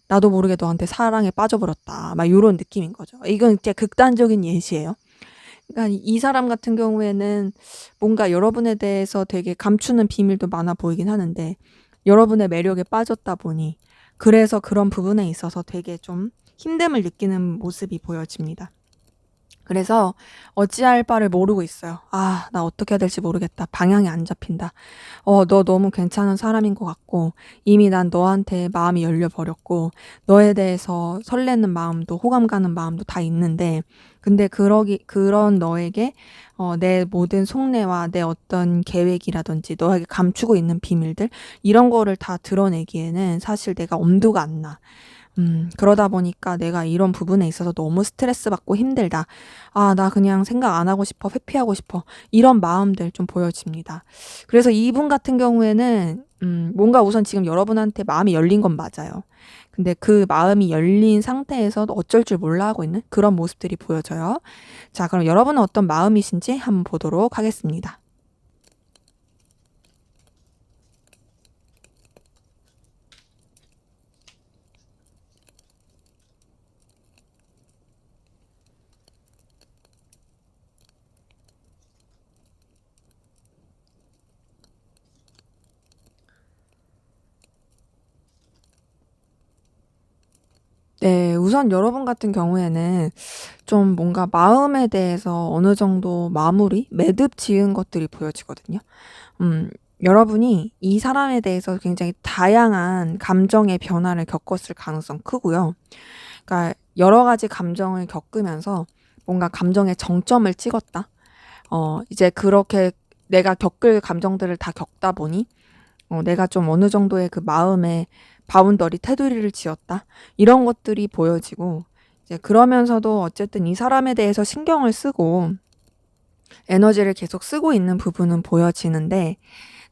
나도 모르게 너한테 사랑에 빠져버렸다. 막 요런 느낌인 거죠. 이건 진짜 극단적인 예시예요. 그러니까 이 사람 같은 경우에는 뭔가 여러분에 대해서 되게 감추는 비밀도 많아 보이긴 하는데 여러분의 매력에 빠졌다 보니 그래서 그런 부분에 있어서 되게 좀 힘듦을 느끼는 모습이 보여집니다. 그래서 어찌할 바를 모르고 있어요. 아, 나 어떻게 해야 될지 모르겠다. 방향이 안 잡힌다. 너 너무 괜찮은 사람인 것 같고, 이미 난 너한테 마음이 열려버렸고, 너에 대해서 설레는 마음도 호감 가는 마음도 다 있는데, 근데 그런 너에게, 내 모든 속내와 내 어떤 계획이라든지 너에게 감추고 있는 비밀들, 이런 거를 다 드러내기에는 사실 내가 엄두가 안 나. 그러다 보니까 내가 이런 부분에 있어서 너무 스트레스 받고 힘들다. 아, 나 그냥 생각 안 하고 싶어. 회피하고 싶어. 이런 마음들 좀 보여집니다. 그래서 이분 같은 경우에는, 뭔가 우선 지금 여러분한테 마음이 열린 건 맞아요. 근데 그 마음이 열린 상태에서 어쩔 줄 몰라 하고 있는 그런 모습들이 보여져요. 자, 그럼 여러분은 어떤 마음이신지 한번 보도록 하겠습니다. 네. 우선 여러분 같은 경우에는 좀 뭔가 마음에 대해서 어느 정도 매듭 지은 것들이 보여지거든요. 음 여러분이 이 사람에 대해서 굉장히 다양한 감정의 변화를 겪었을 가능성 크고요. 그러니까 여러 가지 감정을 겪으면서 뭔가 감정의 정점을 찍었다. 이제 그렇게 내가 겪을 감정들을 다 겪다 보니 내가 좀 어느 정도의 그 마음의 바운더리, 테두리를 지었다. 이런 것들이 보여지고 이제 그러면서도 어쨌든 이 사람에 대해서 신경을 쓰고 에너지를 계속 쓰고 있는 부분은 보여지는데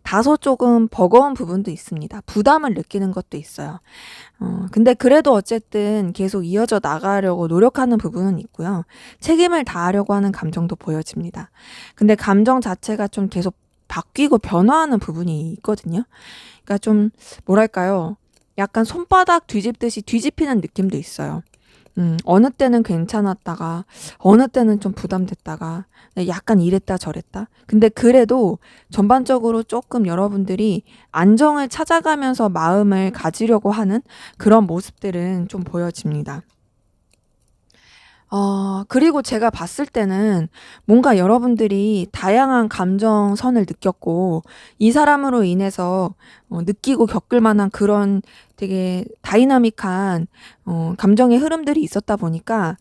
다소 조금 버거운 부분도 있습니다. 부담을 느끼는 것도 있어요. 근데 그래도 어쨌든 계속 이어져 나가려고 노력하는 부분은 있고요. 책임을 다하려고 하는 감정도 보여집니다. 근데 감정 자체가 좀 계속 바뀌고 변화하는 부분이 있거든요. 그러니까 좀 뭐랄까요? 약간 손바닥 뒤집듯이 뒤집히는 느낌도 있어요. 어느 때는 괜찮았다가 어느 때는 좀 부담됐다가 약간 이랬다 저랬다. 근데 그래도 전반적으로 조금 여러분들이 안정을 찾아가면서 마음을 가지려고 하는 그런 모습들은 좀 보여집니다. 그리고 제가 봤을 때는 뭔가 여러분들이 다양한 감정선을 느꼈고 이 사람으로 인해서 느끼고 겪을 만한 그런 되게 다이나믹한 감정의 흐름들이 있었다 보니까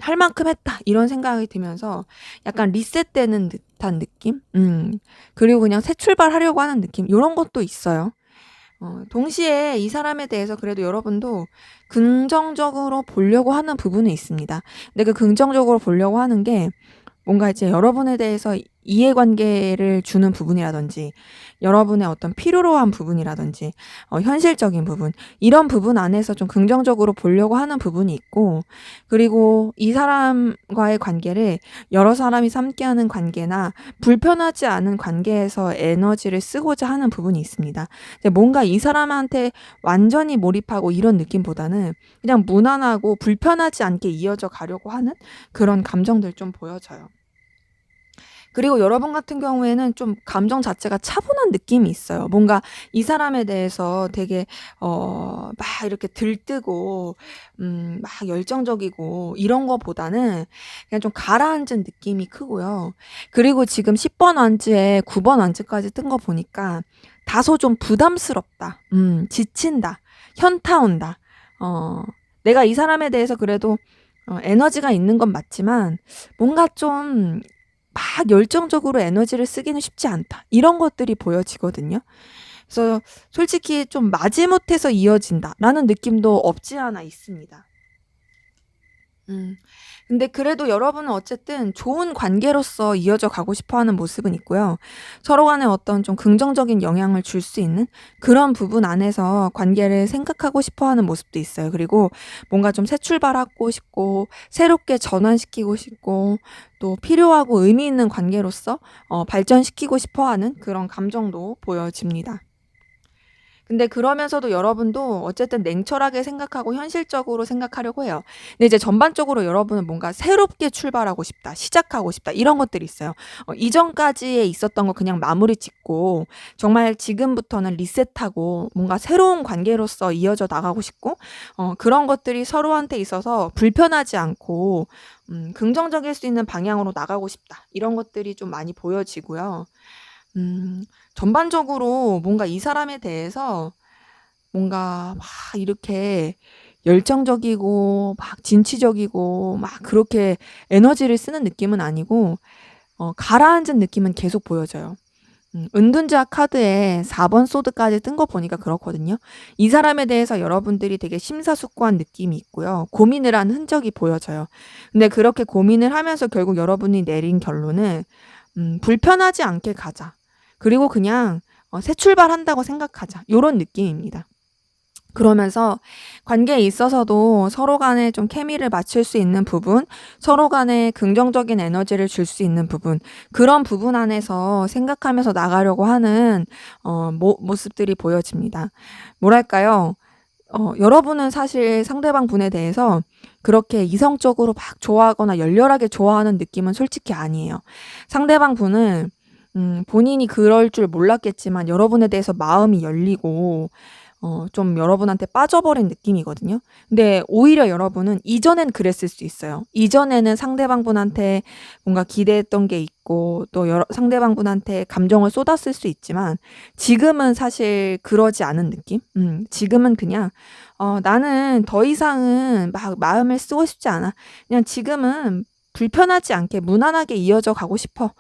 '할 만큼 했다.' 이런 생각이 들면서 약간 리셋되는 듯한 느낌? 그리고 그냥 새 출발하려고 하는 느낌 요런 것도 있어요. 동시에 이 사람에 대해서 그래도 여러분도 긍정적으로 보려고 하는 부분은 있습니다. 근데 그 긍정적으로 보려고 하는 게 뭔가 이제 여러분에 대해서 이해관계를 주는 부분이라든지 여러분의 어떤 필요로 한 부분이라든지 현실적인 부분 이런 부분 안에서 좀 긍정적으로 보려고 하는 부분이 있고 그리고 이 사람과의 관계를 여러 사람이 함께하는 관계나 불편하지 않은 관계에서 에너지를 쓰고자 하는 부분이 있습니다. 근데 뭔가 이 사람한테 완전히 몰입하고 이런 느낌보다는 그냥 무난하고 불편하지 않게 이어져 가려고 하는 그런 감정들 좀 보여져요. 그리고 여러분 같은 경우에는 좀 감정 자체가 차분한 느낌이 있어요. 뭔가 이 사람에 대해서 되게 막 이렇게 들뜨고 막 열정적이고 이런 거보다는 그냥 좀 가라앉은 느낌이 크고요. 그리고 지금 10번 완즈에 9번 완즈까지 뜬 거 보니까 다소 좀 부담스럽다. 지친다. 현타 온다. 내가 이 사람에 대해서 그래도 에너지가 있는 건 맞지만 뭔가 좀 막 열정적으로 에너지를 쓰기는 쉽지 않다. 이런 것들이 보여지거든요. 그래서 솔직히 좀 마지못해서 이어진다라는 느낌도 없지 않아 있습니다. 음. 근데 그래도 여러분은 어쨌든 좋은 관계로서 이어져 가고 싶어 하는 모습은 있고요. 서로 간에 어떤 좀 긍정적인 영향을 줄 수 있는 그런 부분 안에서 관계를 생각하고 싶어 하는 모습도 있어요. 그리고 뭔가 좀 새 출발하고 싶고 새롭게 전환시키고 싶고 또 필요하고 의미 있는 관계로서 발전시키고 싶어 하는 그런 감정도 보여집니다. 근데 그러면서도 여러분도 어쨌든 냉철하게 생각하고 현실적으로 생각하려고 해요. 근데 이제 전반적으로 여러분은 뭔가 새롭게 출발하고 싶다, 시작하고 싶다 이런 것들이 있어요. 이전까지에 있었던 거 그냥 마무리 짓고 정말 지금부터는 리셋하고 뭔가 새로운 관계로서 이어져 나가고 싶고 그런 것들이 서로한테 있어서 불편하지 않고 긍정적일 수 있는 방향으로 나가고 싶다. 이런 것들이 좀 많이 보여지고요. 음. 전반적으로 뭔가 이 사람에 대해서 뭔가 막 이렇게 열정적이고 막 진취적이고 막 그렇게 에너지를 쓰는 느낌은 아니고 가라앉은 느낌은 계속 보여져요. 은둔자 카드에 4번 소드까지 뜬 거 보니까 그렇거든요. 이 사람에 대해서 여러분들이 되게 심사숙고한 느낌이 있고요. 고민을 한 흔적이 보여져요. 근데 그렇게 고민을 하면서 결국 여러분이 내린 결론은 '불편하지 않게 가자.' 그리고 그냥 '새 출발한다고 생각하자.' 요런 느낌입니다. 그러면서 관계에 있어서도 서로 간에 좀 케미를 맞출 수 있는 부분, 서로 간에 긍정적인 에너지를 줄 수 있는 부분, 그런 부분 안에서 생각하면서 나가려고 하는 모습들이 보여집니다. 뭐랄까요? 여러분은 사실 상대방 분에 대해서 그렇게 이성적으로 막 좋아하거나 열렬하게 좋아하는 느낌은 솔직히 아니에요. 상대방 분은 본인이 그럴 줄 몰랐겠지만 여러분에 대해서 마음이 열리고 좀 여러분한테 빠져버린 느낌이거든요. 근데 오히려 여러분은 이전엔 그랬을 수 있어요. 이전에는 상대방 분한테 뭔가 기대했던 게 있고 또 상대방 분한테 감정을 쏟았을 수 있지만 지금은 사실 그러지 않은 느낌? 지금은 그냥 나는 더 이상은 막 마음을 쓰고 싶지 않아. 그냥 지금은 불편하지 않게 무난하게 이어져 가고 싶어.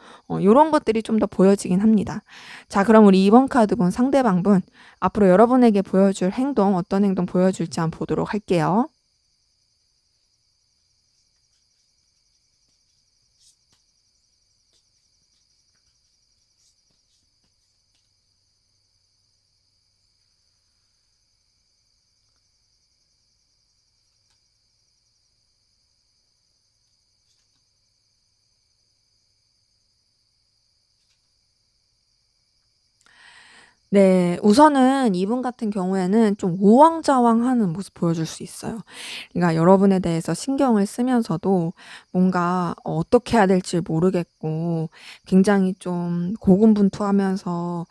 요런 것들이 좀 더 보여지긴 합니다. 자, 그럼 우리 2번 카드 본 상대방 분 앞으로 여러분에게 보여줄 행동, 어떤 행동 보여줄지 한번 보도록 할게요. 네. 우선은 이분 같은 경우에는 좀 우왕좌왕하는 모습 보여줄 수 있어요. 그러니까 여러분에 대해서 신경을 쓰면서도 뭔가 어떻게 해야 될지 모르겠고 굉장히 좀 고군분투하면서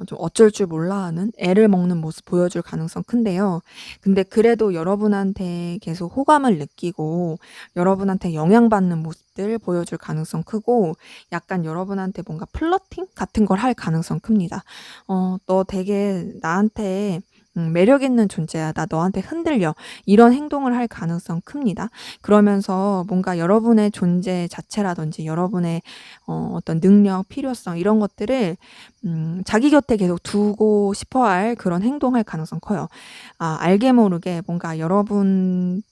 좀 어쩔 줄 몰라 하는 애를 먹는 모습 보여줄 가능성 큰데요. 근데 그래도 여러분한테 계속 호감을 느끼고 여러분한테 영향받는 모습들 보여줄 가능성 크고 약간 여러분한테 뭔가 플러팅 같은 걸 할 가능성 큽니다. "너 되게 나한테 매력 있는 존재야. 나 너한테 흔들려." 이런 행동을 할 가능성 큽니다. 그러면서 뭔가 여러분의 존재 자체라든지 여러분의 어떤 능력, 필요성 이런 것들을 자기 곁에 계속 두고 싶어 할 그런 행동할 가능성 커요. 알게 모르게 뭔가 여러분들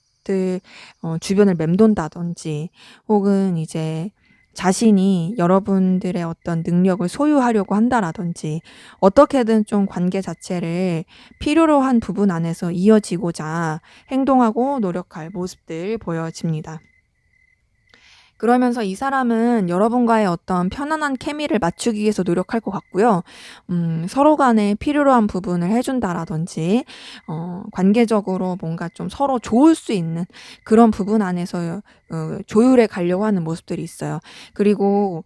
주변을 맴돈다든지 혹은 이제 자신이 여러분들의 어떤 능력을 소유하려고 한다라든지 어떻게든 좀 관계 자체를 필요로 한 부분 안에서 이어지고자 행동하고 노력할 모습들 보여집니다. 그러면서 이 사람은 여러분과의 어떤 편안한 케미를 맞추기 위해서 노력할 것 같고요. 서로 간에 필요로 한 부분을 해준다라든지, 관계적으로 뭔가 좀 서로 좋을 수 있는 그런 부분 안에서 조율해 가려고 하는 모습들이 있어요. 그리고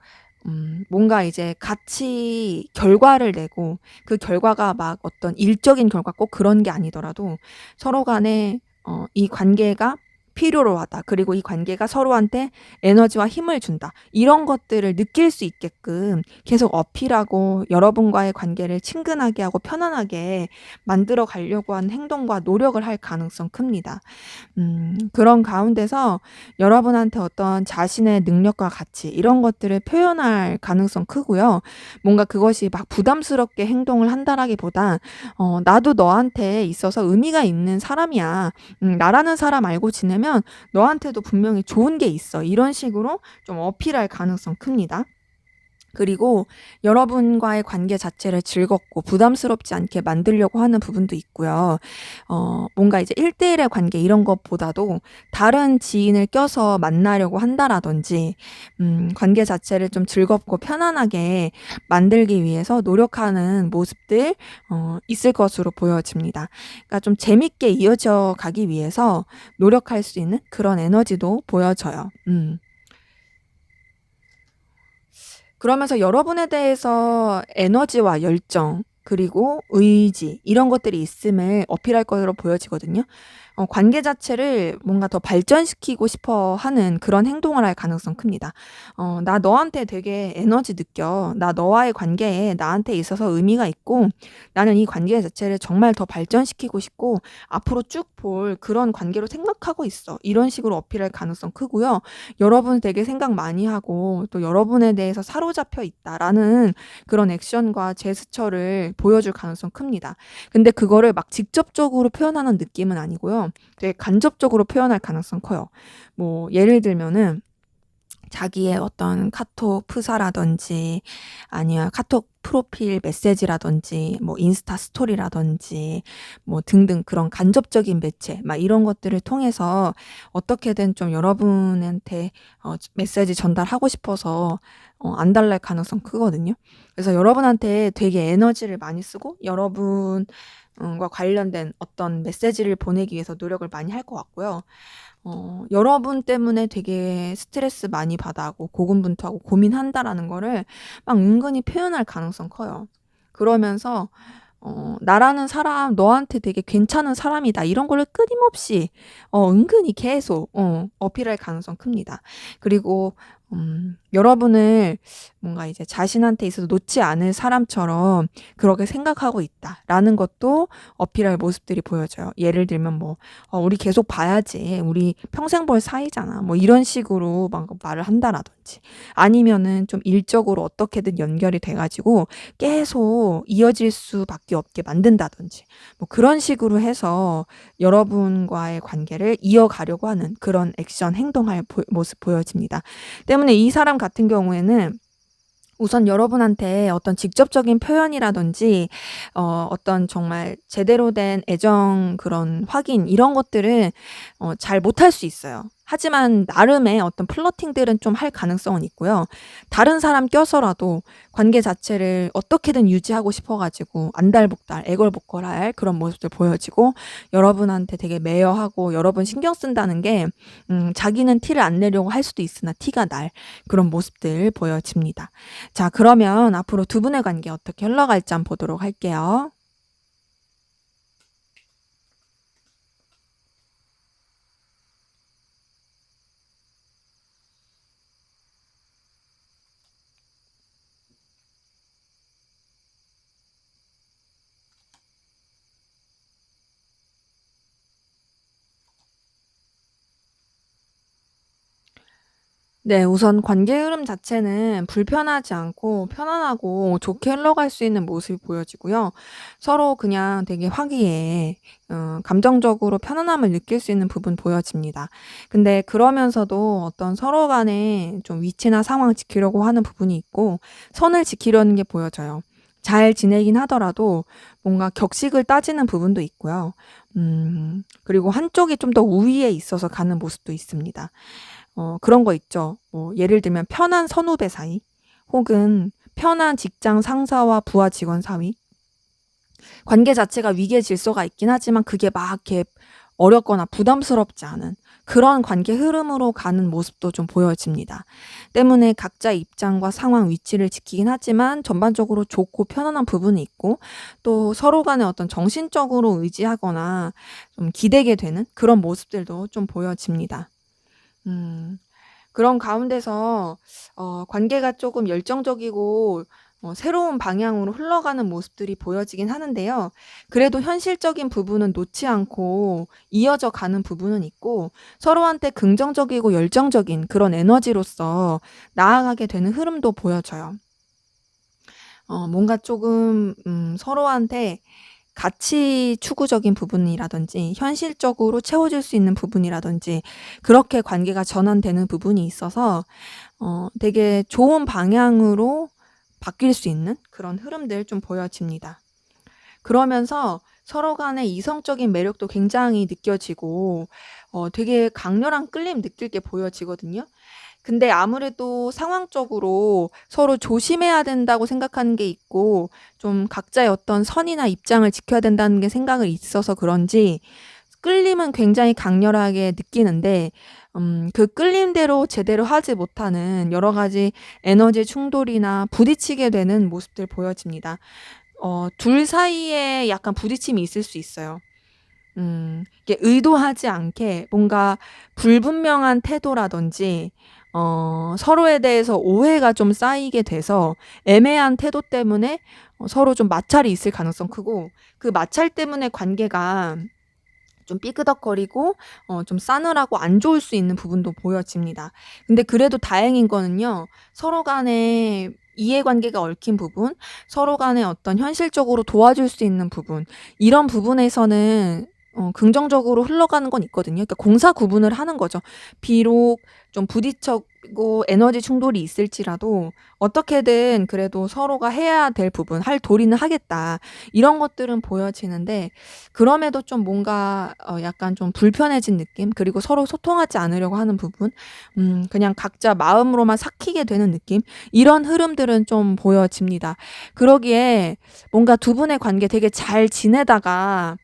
뭔가 이제 같이 결과를 내고 그 결과가 막 어떤 일적인 결과 꼭 그런 게 아니더라도 서로 간에 이 관계가 필요로 하다. 그리고 이 관계가 서로한테 에너지와 힘을 준다. 이런 것들을 느낄 수 있게끔 계속 어필하고 여러분과의 관계를 친근하게 하고 편안하게 만들어 가려고 하는 행동과 노력을 할 가능성 큽니다. 그런 가운데서 여러분한테 어떤 자신의 능력과 가치 이런 것들을 표현할 가능성 크고요. 뭔가 그것이 막 부담스럽게 행동을 한다라기보다 나도 너한테 있어서 의미가 있는 사람이야. 나라는 사람 알고 지내면 너한테도 분명히 좋은 게 있어. 이런 식으로 좀 어필할 가능성 큽니다. 그리고 여러분과의 관계 자체를 즐겁고 부담스럽지 않게 만들려고 하는 부분도 있고요. 뭔가 이제 1대1의 관계 이런 것보다도 다른 지인을 껴서 만나려고 한다라든지, 관계 자체를 좀 즐겁고 편안하게 만들기 위해서 노력하는 모습들, 있을 것으로 보여집니다. 그러니까 좀 재밌게 이어져 가기 위해서 노력할 수 있는 그런 에너지도 보여져요. 그러면서 여러분에 대해서 에너지와 열정 그리고 의지 이런 것들이 있음을 어필할 것으로 보여지거든요. 관계 자체를 뭔가 더 발전시키고 싶어 하는 그런 행동을 할 가능성 큽니다. "나 너한테 되게 에너지 느껴. 나 너와의 관계에 나한테 있어서 의미가 있고 나는 이 관계 자체를 정말 더 발전시키고 싶고 앞으로 쭉 볼 그런 관계로 생각하고 있어." 이런 식으로 어필할 가능성 크고요. 여러분 되게 생각 많이 하고 또 여러분에 대해서 사로잡혀 있다라는 그런 액션과 제스처를 보여줄 가능성 큽니다. 근데 그거를 막 직접적으로 표현하는 느낌은 아니고요. 되게 간접적으로 표현할 가능성 커요. 뭐 예를 들면은 자기의 어떤 카톡 프사라든지 아니면 카톡 프로필 메시지라든지 뭐 인스타 스토리라든지 뭐 등등 그런 간접적인 매체 막 이런 것들을 통해서 어떻게든 좀 여러분한테 메시지 전달하고 싶어서 안달날 가능성 크거든요. 그래서 여러분한테 되게 에너지를 많이 쓰고 여러분 과 관련된 어떤 메시지를 보내기 위해서 노력을 많이 할 것 같고요. 여러분 때문에 되게 스트레스 많이 받아하고 고군분투하고 고민한다라는 거를 막 은근히 표현할 가능성 커요. 그러면서 나라는 사람 너한테 되게 괜찮은 사람이다. 이런 거를 끊임없이 은근히 계속 어필할 가능성 큽니다. 그리고 여러분을 뭔가 이제 자신한테 있어서 놓지 않을 사람처럼 그렇게 생각하고 있다라는 것도 어필할 모습들이 보여져요. 예를 들면 뭐 우리 계속 봐야지. 우리 평생 볼 사이잖아. 뭐 이런 식으로 막 말을 한다라든지 아니면은 좀 일적으로 어떻게든 연결이 돼 가지고 계속 이어질 수밖에 없게 만든다든지 뭐 그런 식으로 해서 여러분과의 관계를 이어가려고 하는 그런 액션 행동할 모습 보여집니다. 때문에 이 사람 같은 경우에는 우선 여러분한테 어떤 직접적인 표현이라든지 어떤 정말 제대로 된 애정 그런 확인 이런 것들은 잘 못할 수 있어요. 하지만 나름의 어떤 플러팅들은 좀 할 가능성은 있고요. 다른 사람 껴서라도 관계 자체를 어떻게든 유지하고 싶어 가지고 안달복달, 애걸복걸할 그런 모습들 보여지고, 여러분한테 되게 매여하고 여러분 신경 쓴다는 게 자기는 티를 안 내려고 할 수도 있으나 티가 날 그런 모습들 보여집니다. 자, 그러면 앞으로 두 분의 관계 어떻게 흘러갈지 한번 보도록 할게요. 네. 우선 관계 흐름 자체는 불편하지 않고 편안하고 좋게 흘러갈 수 있는 모습이 보여지고요. 서로 그냥 되게 화기애애, 감정적으로 편안함을 느낄 수 있는 부분 보여집니다. 근데 그러면서도 어떤 서로 간에 좀 위치나 상황을 지키려고 하는 부분이 있고, 선을 지키려는 게 보여져요. 잘 지내긴 하더라도 뭔가 격식을 따지는 부분도 있고요. 그리고 한쪽이 좀 더 우위에 있어서 가는 모습도 있습니다. 그런 거 있죠. 뭐 예를 들면 편한 선후배 사이, 혹은 편한 직장 상사와 부하 직원 사이. 관계 자체가 위계 질서가 있긴 하지만 그게 막 이렇게 어렵거나 부담스럽지 않은 그런 관계 흐름으로 가는 모습도 좀 보여집니다. 때문에 각자 입장과 상황, 위치를 지키긴 하지만 전반적으로 좋고 편안한 부분이 있고, 또 서로 간에 어떤 정신적으로 의지하거나 좀 기대게 되는 그런 모습들도 좀 보여집니다. 음. 그런 가운데서 관계가 조금 열정적이고 새로운 방향으로 흘러가는 모습들이 보여지긴 하는데요. 그래도 현실적인 부분은 놓지 않고 이어져 가는 부분은 있고, 서로한테 긍정적이고 열정적인 그런 에너지로서 나아가게 되는 흐름도 보여져요. 뭔가 조금 서로한테 가치 추구적인 부분이라든지 현실적으로 채워질 수 있는 부분이라든지 그렇게 관계가 전환되는 부분이 있어서 되게 좋은 방향으로 바뀔 수 있는 그런 흐름들 좀 보여집니다. 그러면서 서로 간의 이성적인 매력도 굉장히 느껴지고 되게 강렬한 끌림 느낄 게 보여지거든요. 근데 아무래도 상황적으로 서로 조심해야 된다고 생각하는 게 있고, 좀 각자의 어떤 선이나 입장을 지켜야 된다는 게 생각을 있어서 그런지 끌림은 굉장히 강렬하게 느끼는데, 그 끌림대로 제대로 하지 못하는 여러 가지 에너지 충돌이나 부딪히게 되는 모습들 보여집니다. 둘 사이에 약간 부딪힘이 있을 수 있어요. 이게 의도하지 않게 뭔가 불분명한 태도라든지 서로에 대해서 오해가 좀 쌓이게 돼서 애매한 태도 때문에 서로 좀 마찰이 있을 가능성 크고, 그 마찰 때문에 관계가 좀 삐그덕거리고 좀 싸늘하고 안 좋을 수 있는 부분도 보여집니다. 근데 그래도 다행인 거는요. 서로 간에 이해관계가 얽힌 부분, 서로 간에 어떤 현실적으로 도와줄 수 있는 부분, 이런 부분에서는 긍정적으로 흘러가는 건 있거든요. 그러니까 공사 구분을 하는 거죠. 비록 좀 부딪히고 에너지 충돌이 있을지라도 어떻게든 그래도 서로가 해야 될 부분, 할 도리는 하겠다. 이런 것들은 보여지는데, 그럼에도 좀 뭔가 약간 좀 불편해진 느낌, 그리고 서로 소통하지 않으려고 하는 부분, 그냥 각자 마음으로만 삭히게 되는 느낌, 이런 흐름들은 좀 보여집니다. 그러기에 뭔가 두 분의 관계 되게 잘 지내다가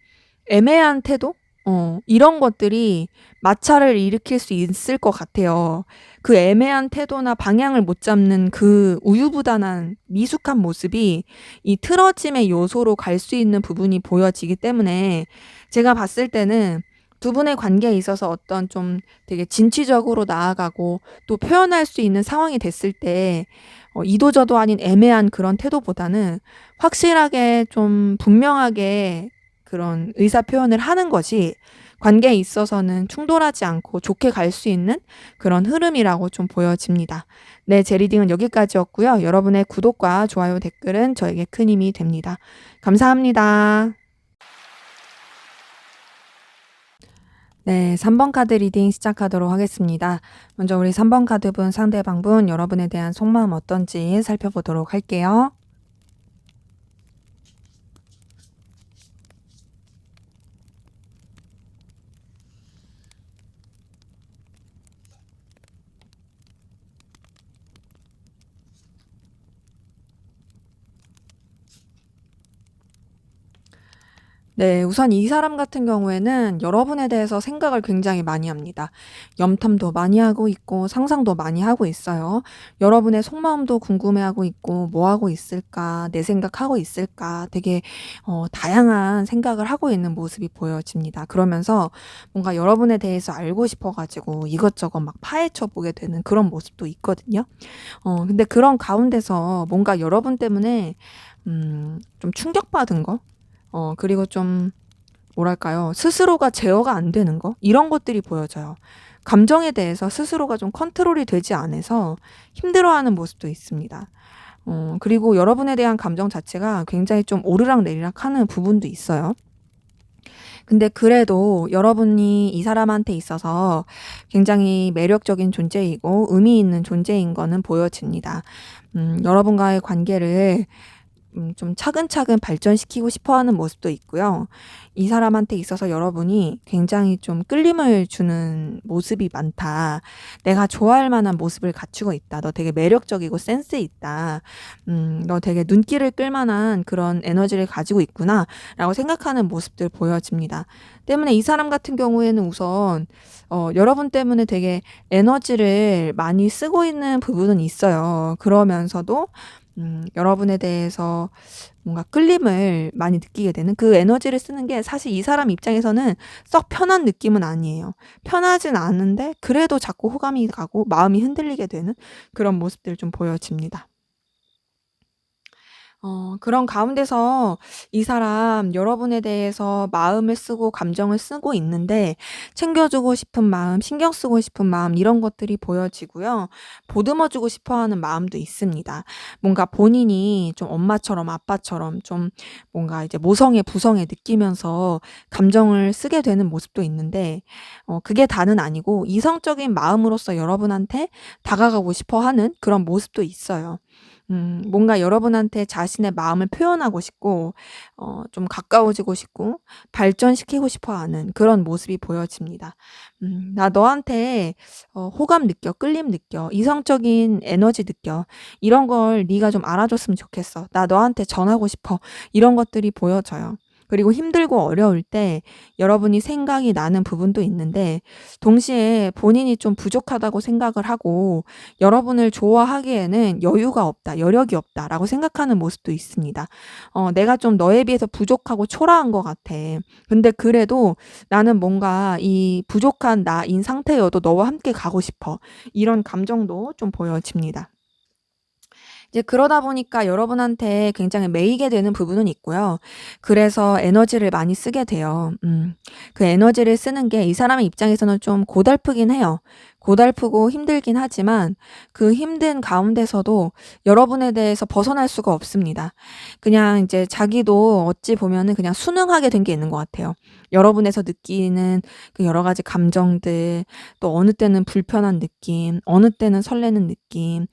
애매한 태도? 이런 것들이 마찰을 일으킬 수 있을 것 같아요. 그 애매한 태도나 방향을 못 잡는 그 우유부단한 미숙한 모습이 이 틀어짐의 요소로 갈 수 있는 부분이 보여지기 때문에, 제가 봤을 때는 두 분의 관계에 있어서 어떤 좀 되게 진취적으로 나아가고 또 표현할 수 있는 상황이 됐을 때 이도저도 아닌 애매한 그런 태도보다는 확실하게 좀 분명하게 그런 의사 표현을 하는 것이 관계에 있어서는 충돌하지 않고 좋게 갈 수 있는 그런 흐름이라고 좀 보여집니다. 네, 제 리딩은 여기까지였고요. 여러분의 구독과 좋아요, 댓글은 저에게 큰 힘이 됩니다. 감사합니다. 네, 3번 카드 리딩 시작하도록 하겠습니다. 먼저 우리 3번 카드분, 상대방분, 여러분에 대한 속마음 어떤지 살펴보도록 할게요. 네. 우선 이 사람 같은 경우에는 여러분에 대해서 생각을 굉장히 많이 합니다. 염탐도 많이 하고 있고 상상도 많이 하고 있어요. 여러분의 속마음도 궁금해하고 있고 '뭐 하고 있을까? 내 생각하고 있을까?' 되게 다양한 생각을 하고 있는 모습이 보여집니다. 그러면서 뭔가 여러분에 대해서 알고 싶어 가지고 이것저것 막 파헤쳐 보게 되는 그런 모습도 있거든요. 근데 그런 가운데서 뭔가 여러분 때문에 좀 충격받은 거, 그리고 좀 뭐랄까요? 스스로가 제어가 안 되는 거? 이런 것들이 보여져요. 감정에 대해서 스스로가 좀 컨트롤이 되지 않아서 힘들어하는 모습도 있습니다. 그리고 여러분에 대한 감정 자체가 굉장히 좀 오르락내리락 하는 부분도 있어요. 근데 그래도 여러분이 이 사람한테 있어서 굉장히 매력적인 존재이고 의미 있는 존재인 거는 보여집니다. 여러분과의 관계를 좀 차근차근 발전시키고 싶어 하는 모습도 있고요. 이 사람한테 있어서 여러분이 굉장히 좀 끌림을 주는 모습이 많다. 내가 좋아할 만한 모습을 갖추고 있다. 너 되게 매력적이고 센스 있다. 너 되게 눈길을 끌 만한 그런 에너지를 가지고 있구나. 라고 생각하는 모습들 보여집니다. 때문에 이 사람 같은 경우에는 우선 여러분 때문에 되게 에너지를 많이 쓰고 있는 부분은 있어요. 그러면서도 여러분에 대해서 뭔가 끌림을 많이 느끼게 되는 그 에너지를 쓰는 게 사실 이 사람 입장에서는 썩 편한 느낌은 아니에요. 편하진 않은데 그래도 자꾸 호감이 가고 마음이 흔들리게 되는 그런 모습들이 좀 보여집니다. 그런 가운데서 이 사람 여러분에 대해서 마음을 쓰고 감정을 쓰고 있는데 챙겨주고 싶은 마음, 신경 쓰고 싶은 마음 이런 것들이 보여지고요. 보듬어주고 싶어 하는 마음도 있습니다. 뭔가 본인이 좀 엄마처럼 아빠처럼 좀 뭔가 이제 모성애, 부성애 느끼면서 감정을 쓰게 되는 모습도 있는데 그게 다는 아니고 이성적인 마음으로서 여러분한테 다가가고 싶어 하는 그런 모습도 있어요. 뭔가 여러분한테 자신의 마음을 표현하고 싶고 좀 가까워지고 싶고 발전시키고 싶어 하는 그런 모습이 보여집니다. "나 너한테 호감 느껴. 끌림 느껴. 이성적인 에너지 느껴. 이런 걸 네가 좀 알아줬으면 좋겠어. 나 너한테 전하고 싶어." 이런 것들이 보여져요. 그리고 힘들고 어려울 때 여러분이 생각이 나는 부분도 있는데 동시에 본인이 좀 부족하다고 생각을 하고 '여러분을 좋아하기에는 여유가 없다. 여력이 없다.'라고 생각하는 모습도 있습니다. '내가 좀 너에 비해서 부족하고 초라한 것 같아. 근데 그래도 나는 뭔가 이 부족한 나인 상태여도 너와 함께 가고 싶어.' 이런 감정도 좀 보여집니다. 이제 그러다 보니까 여러분한테 굉장히 매이게 되는 부분은 있고요. 그래서 에너지를 많이 쓰게 돼요. 그 에너지를 쓰는 게 이 사람의 입장에서는 좀 고달프긴 해요. 고달프고 힘들긴 하지만 그 힘든 가운데서도 여러분에 대해서 벗어날 수가 없습니다. 그냥 이제 자기도 어찌 보면은 그냥 순응하게 된 게 있는 것 같아요. 여러분에서 느끼는 그 여러 가지 감정들, 또 어느 때는 불편한 느낌, 어느 때는 설레는 느낌,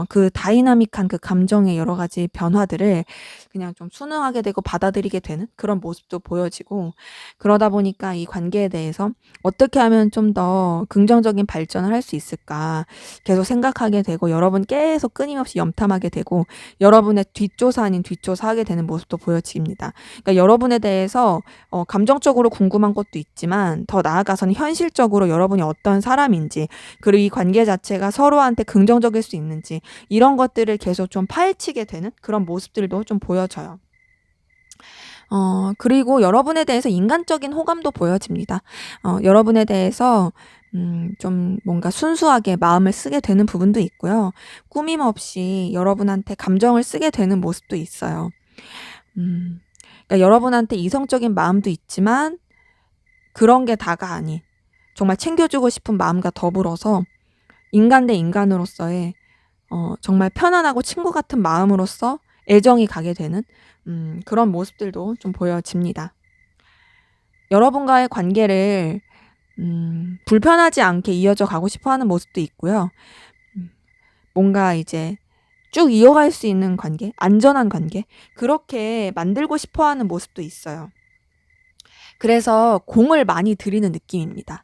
그 다이나믹한 그 감정의 여러 가지 변화들을 그냥 좀 순응하게 되고 받아들이게 되는 그런 모습도 보여지고, 그러다 보니까 이 관계에 대해서 어떻게 하면 좀 더 긍정적인 발전을 할 수 있을까 계속 생각하게 되고, 여러분 계속 끊임없이 염탐하게 되고, 여러분의 뒷조사 아닌 뒷조사 하게 되는 모습도 보여집니다. 그러니까 여러분에 대해서 감정적으로 궁금한 것도 있지만 더 나아가서는 현실적으로 여러분이 어떤 사람인지, 그리고 이 관계 자체가 서로한테 긍정적일 수 있는지 이런 것들을 계속 좀 파헤치게 되는 그런 모습들도 좀 보여져요. 그리고 여러분에 대해서 인간적인 호감도 보여집니다. 여러분에 대해서 좀 뭔가 순수하게 마음을 쓰게 되는 부분도 있고요. 꾸밈 없이 여러분한테 감정을 쓰게 되는 모습도 있어요. 음 그러니까 여러분한테 이성적인 마음도 있지만 그런 게 다가 아닌 정말 챙겨주고 싶은 마음과 더불어서 인간 대 인간으로서의 정말 편안하고 친구 같은 마음으로서 애정이 가게 되는 그런 모습들도 좀 보여집니다. 여러분과의 관계를 불편하지 않게 이어져 가고 싶어 하는 모습도 있고요. 음 뭔가 이제 쭉 이어갈 수 있는 관계, 안전한 관계, 그렇게 만들고 싶어 하는 모습도 있어요. 그래서 공을 많이 들이는 느낌입니다.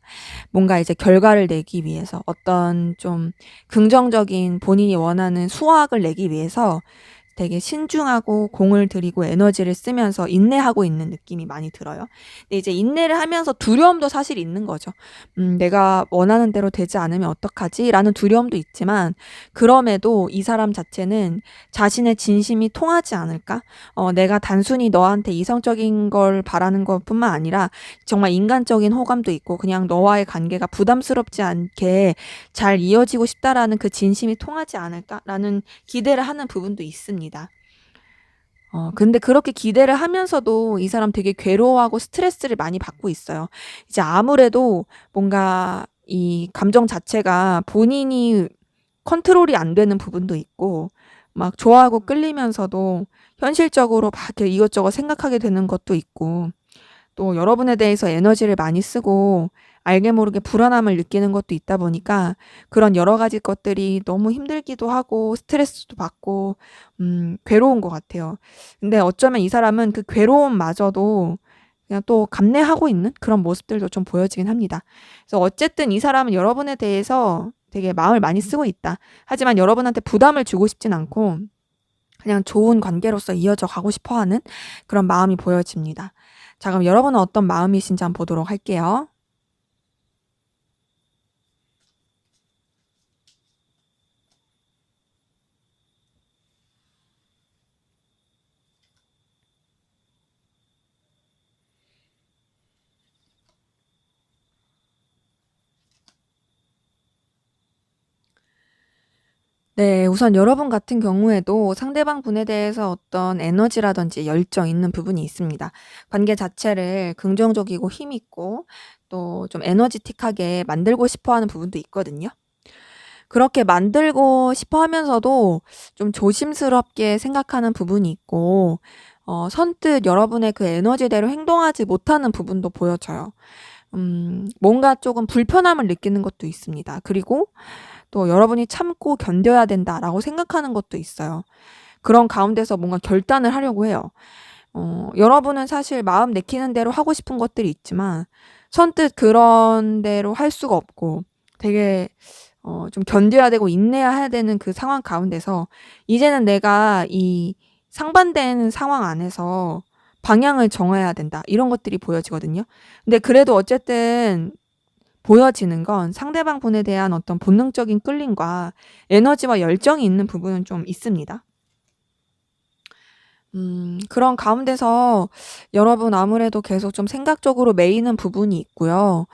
뭔가 이제 결과를 내기 위해서, 어떤 좀 긍정적인 본인이 원하는 수확을 내기 위해서 되게 신중하고 공을 들이고 에너지를 쓰면서 인내하고 있는 느낌이 많이 들어요. 근데 이제 인내를 하면서 두려움도 사실 있는 거죠. '내가 원하는 대로 되지 않으면 어떡하지?'라는 두려움도 있지만 그럼에도 이 사람 자체는 자신의 진심이 통하지 않을까? 내가 단순히 너한테 이성적인 걸 바라는 것뿐만 아니라 정말 인간적인 호감도 있고 그냥 너와의 관계가 부담스럽지 않게 잘 이어지고 싶다라는 그 진심이 통하지 않을까라는 기대를 하는 부분도 있습니다. 근데 그렇게 기대를 하면서도 이 사람 되게 괴로워하고 스트레스를 많이 받고 있어요. 이제 아무래도 뭔가 이 감정 자체가 본인이 컨트롤이 안 되는 부분도 있고 막 좋아하고 끌리면서도 현실적으로 막 이렇게 이것저것 생각하게 되는 것도 있고 또 여러분에 대해서 에너지를 많이 쓰고 알게 모르게 불안함을 느끼는 것도 있다 보니까 그런 여러 가지 것들이 너무 힘들기도 하고 스트레스도 받고 괴로운 것 같아요. 근데 어쩌면 이 사람은 그 괴로움마저도 그냥 또 감내하고 있는 그런 모습들도 좀 보여지긴 합니다. 그래서 어쨌든 이 사람은 여러분에 대해서 되게 마음을 많이 쓰고 있다. 하지만 여러분한테 부담을 주고 싶진 않고 그냥 좋은 관계로서 이어져 가고 싶어 하는 그런 마음이 보여집니다. 자, 그럼 여러분은 어떤 마음이신지 한번 보도록 할게요. 네. 우선 여러분 같은 경우에도 상대방 분에 대해서 어떤 에너지라든지 열정 있는 부분이 있습니다. 관계 자체를 긍정적이고 힘 있고 또 좀 에너지틱하게 만들고 싶어 하는 부분도 있거든요. 그렇게 만들고 싶어 하면서도 좀 조심스럽게 생각하는 부분이 있고 선뜻 여러분의 그 에너지대로 행동하지 못하는 부분도 보여져요. 뭔가 조금 불편함을 느끼는 것도 있습니다. 그리고 또 여러분이 '참고 견뎌야 된다.'라고 생각하는 것도 있어요. 그런 가운데서 뭔가 결단을 하려고 해요. 여러분은 사실 마음 내키는 대로 하고 싶은 것들이 있지만 선뜻 그런 대로 할 수가 없고 되게 좀 견뎌야 되고 인내해야 되는 그 상황 가운데서 이제는 내가 이 상반된 상황 안에서 방향을 정해야 된다. 이런 것들이 보여지거든요. 근데 그래도 어쨌든 보여지는 건 상대방 분에 대한 어떤 본능적인 끌림과 에너지와 열정이 있는 부분은 좀 있습니다. 그런 가운데서 여러분 아무래도 계속 좀 생각적으로 매이는 부분이 있고요.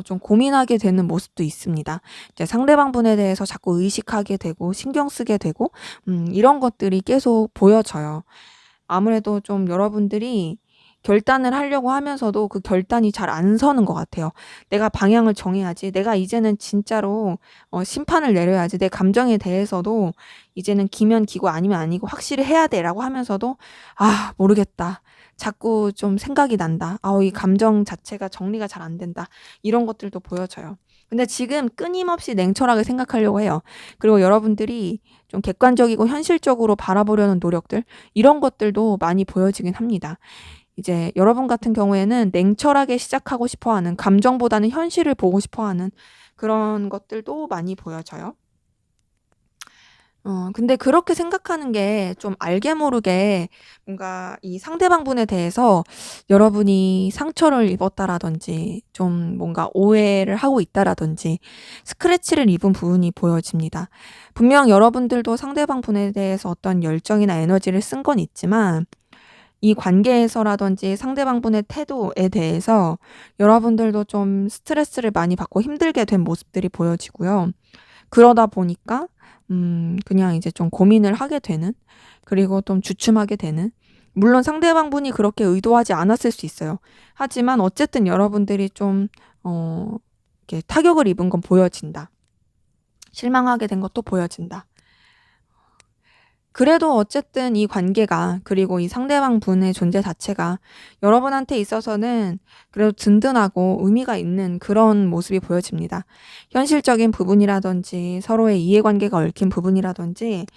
좀 고민하게 되는 모습도 있습니다. 이제 상대방 분에 대해서 자꾸 의식하게 되고 신경 쓰게 되고 이런 것들이 계속 보여져요. 아무래도 좀 여러분들이 결단을 하려고 하면서도 그 결단이 잘 안 서는 것 같아요. '내가 방향을 정해야지. 내가 이제는 진짜로 심판을 내려야지. 내 감정에 대해서도 이제는 기면 기고 아니면 아니고 확실히 해야 돼.'라고 하면서도 '아 모르겠다. 자꾸 좀 생각이 난다. 이 감정 자체가 정리가 잘 안 된다.' 이런 것들도 보여져요. 근데 지금 끊임없이 냉철하게 생각하려고 해요. 그리고 여러분들이 좀 객관적이고 현실적으로 바라보려는 노력들 이런 것들도 많이 보여지긴 합니다. 이제 여러분 같은 경우에는 냉철하게 시작하고 싶어 하는 감정보다는 현실을 보고 싶어 하는 그런 것들도 많이 보여져요. 근데 그렇게 생각하는 게 좀 알게 모르게 뭔가 이 상대방 분에 대해서 여러분이 상처를 입었다라든지 좀 뭔가 오해를 하고 있다라든지 스크래치를 입은 부분이 보여집니다. 분명 여러분들도 상대방 분에 대해서 어떤 열정이나 에너지를 쓴 건 있지만 이 관계에서라든지 상대방 분의 태도에 대해서 여러분들도 좀 스트레스를 많이 받고 힘들게 된 모습들이 보여지고요. 그러다 보니까 그냥 이제 좀 고민을 하게 되는 그리고 좀 주춤하게 되는 물론 상대방 분이 그렇게 의도하지 않았을 수 있어요. 하지만 어쨌든 여러분들이 좀 이렇게 타격을 입은 건 보여진다. 실망하게 된 것도 보여진다. 그래도 어쨌든 이 관계가 그리고 이 상대방 분의 존재 자체가 여러분한테 있어서는 그래도 든든하고 의미가 있는 그런 모습이 보여집니다. 현실적인 부분이라든지 서로의 이해관계가 얽힌 부분이라든지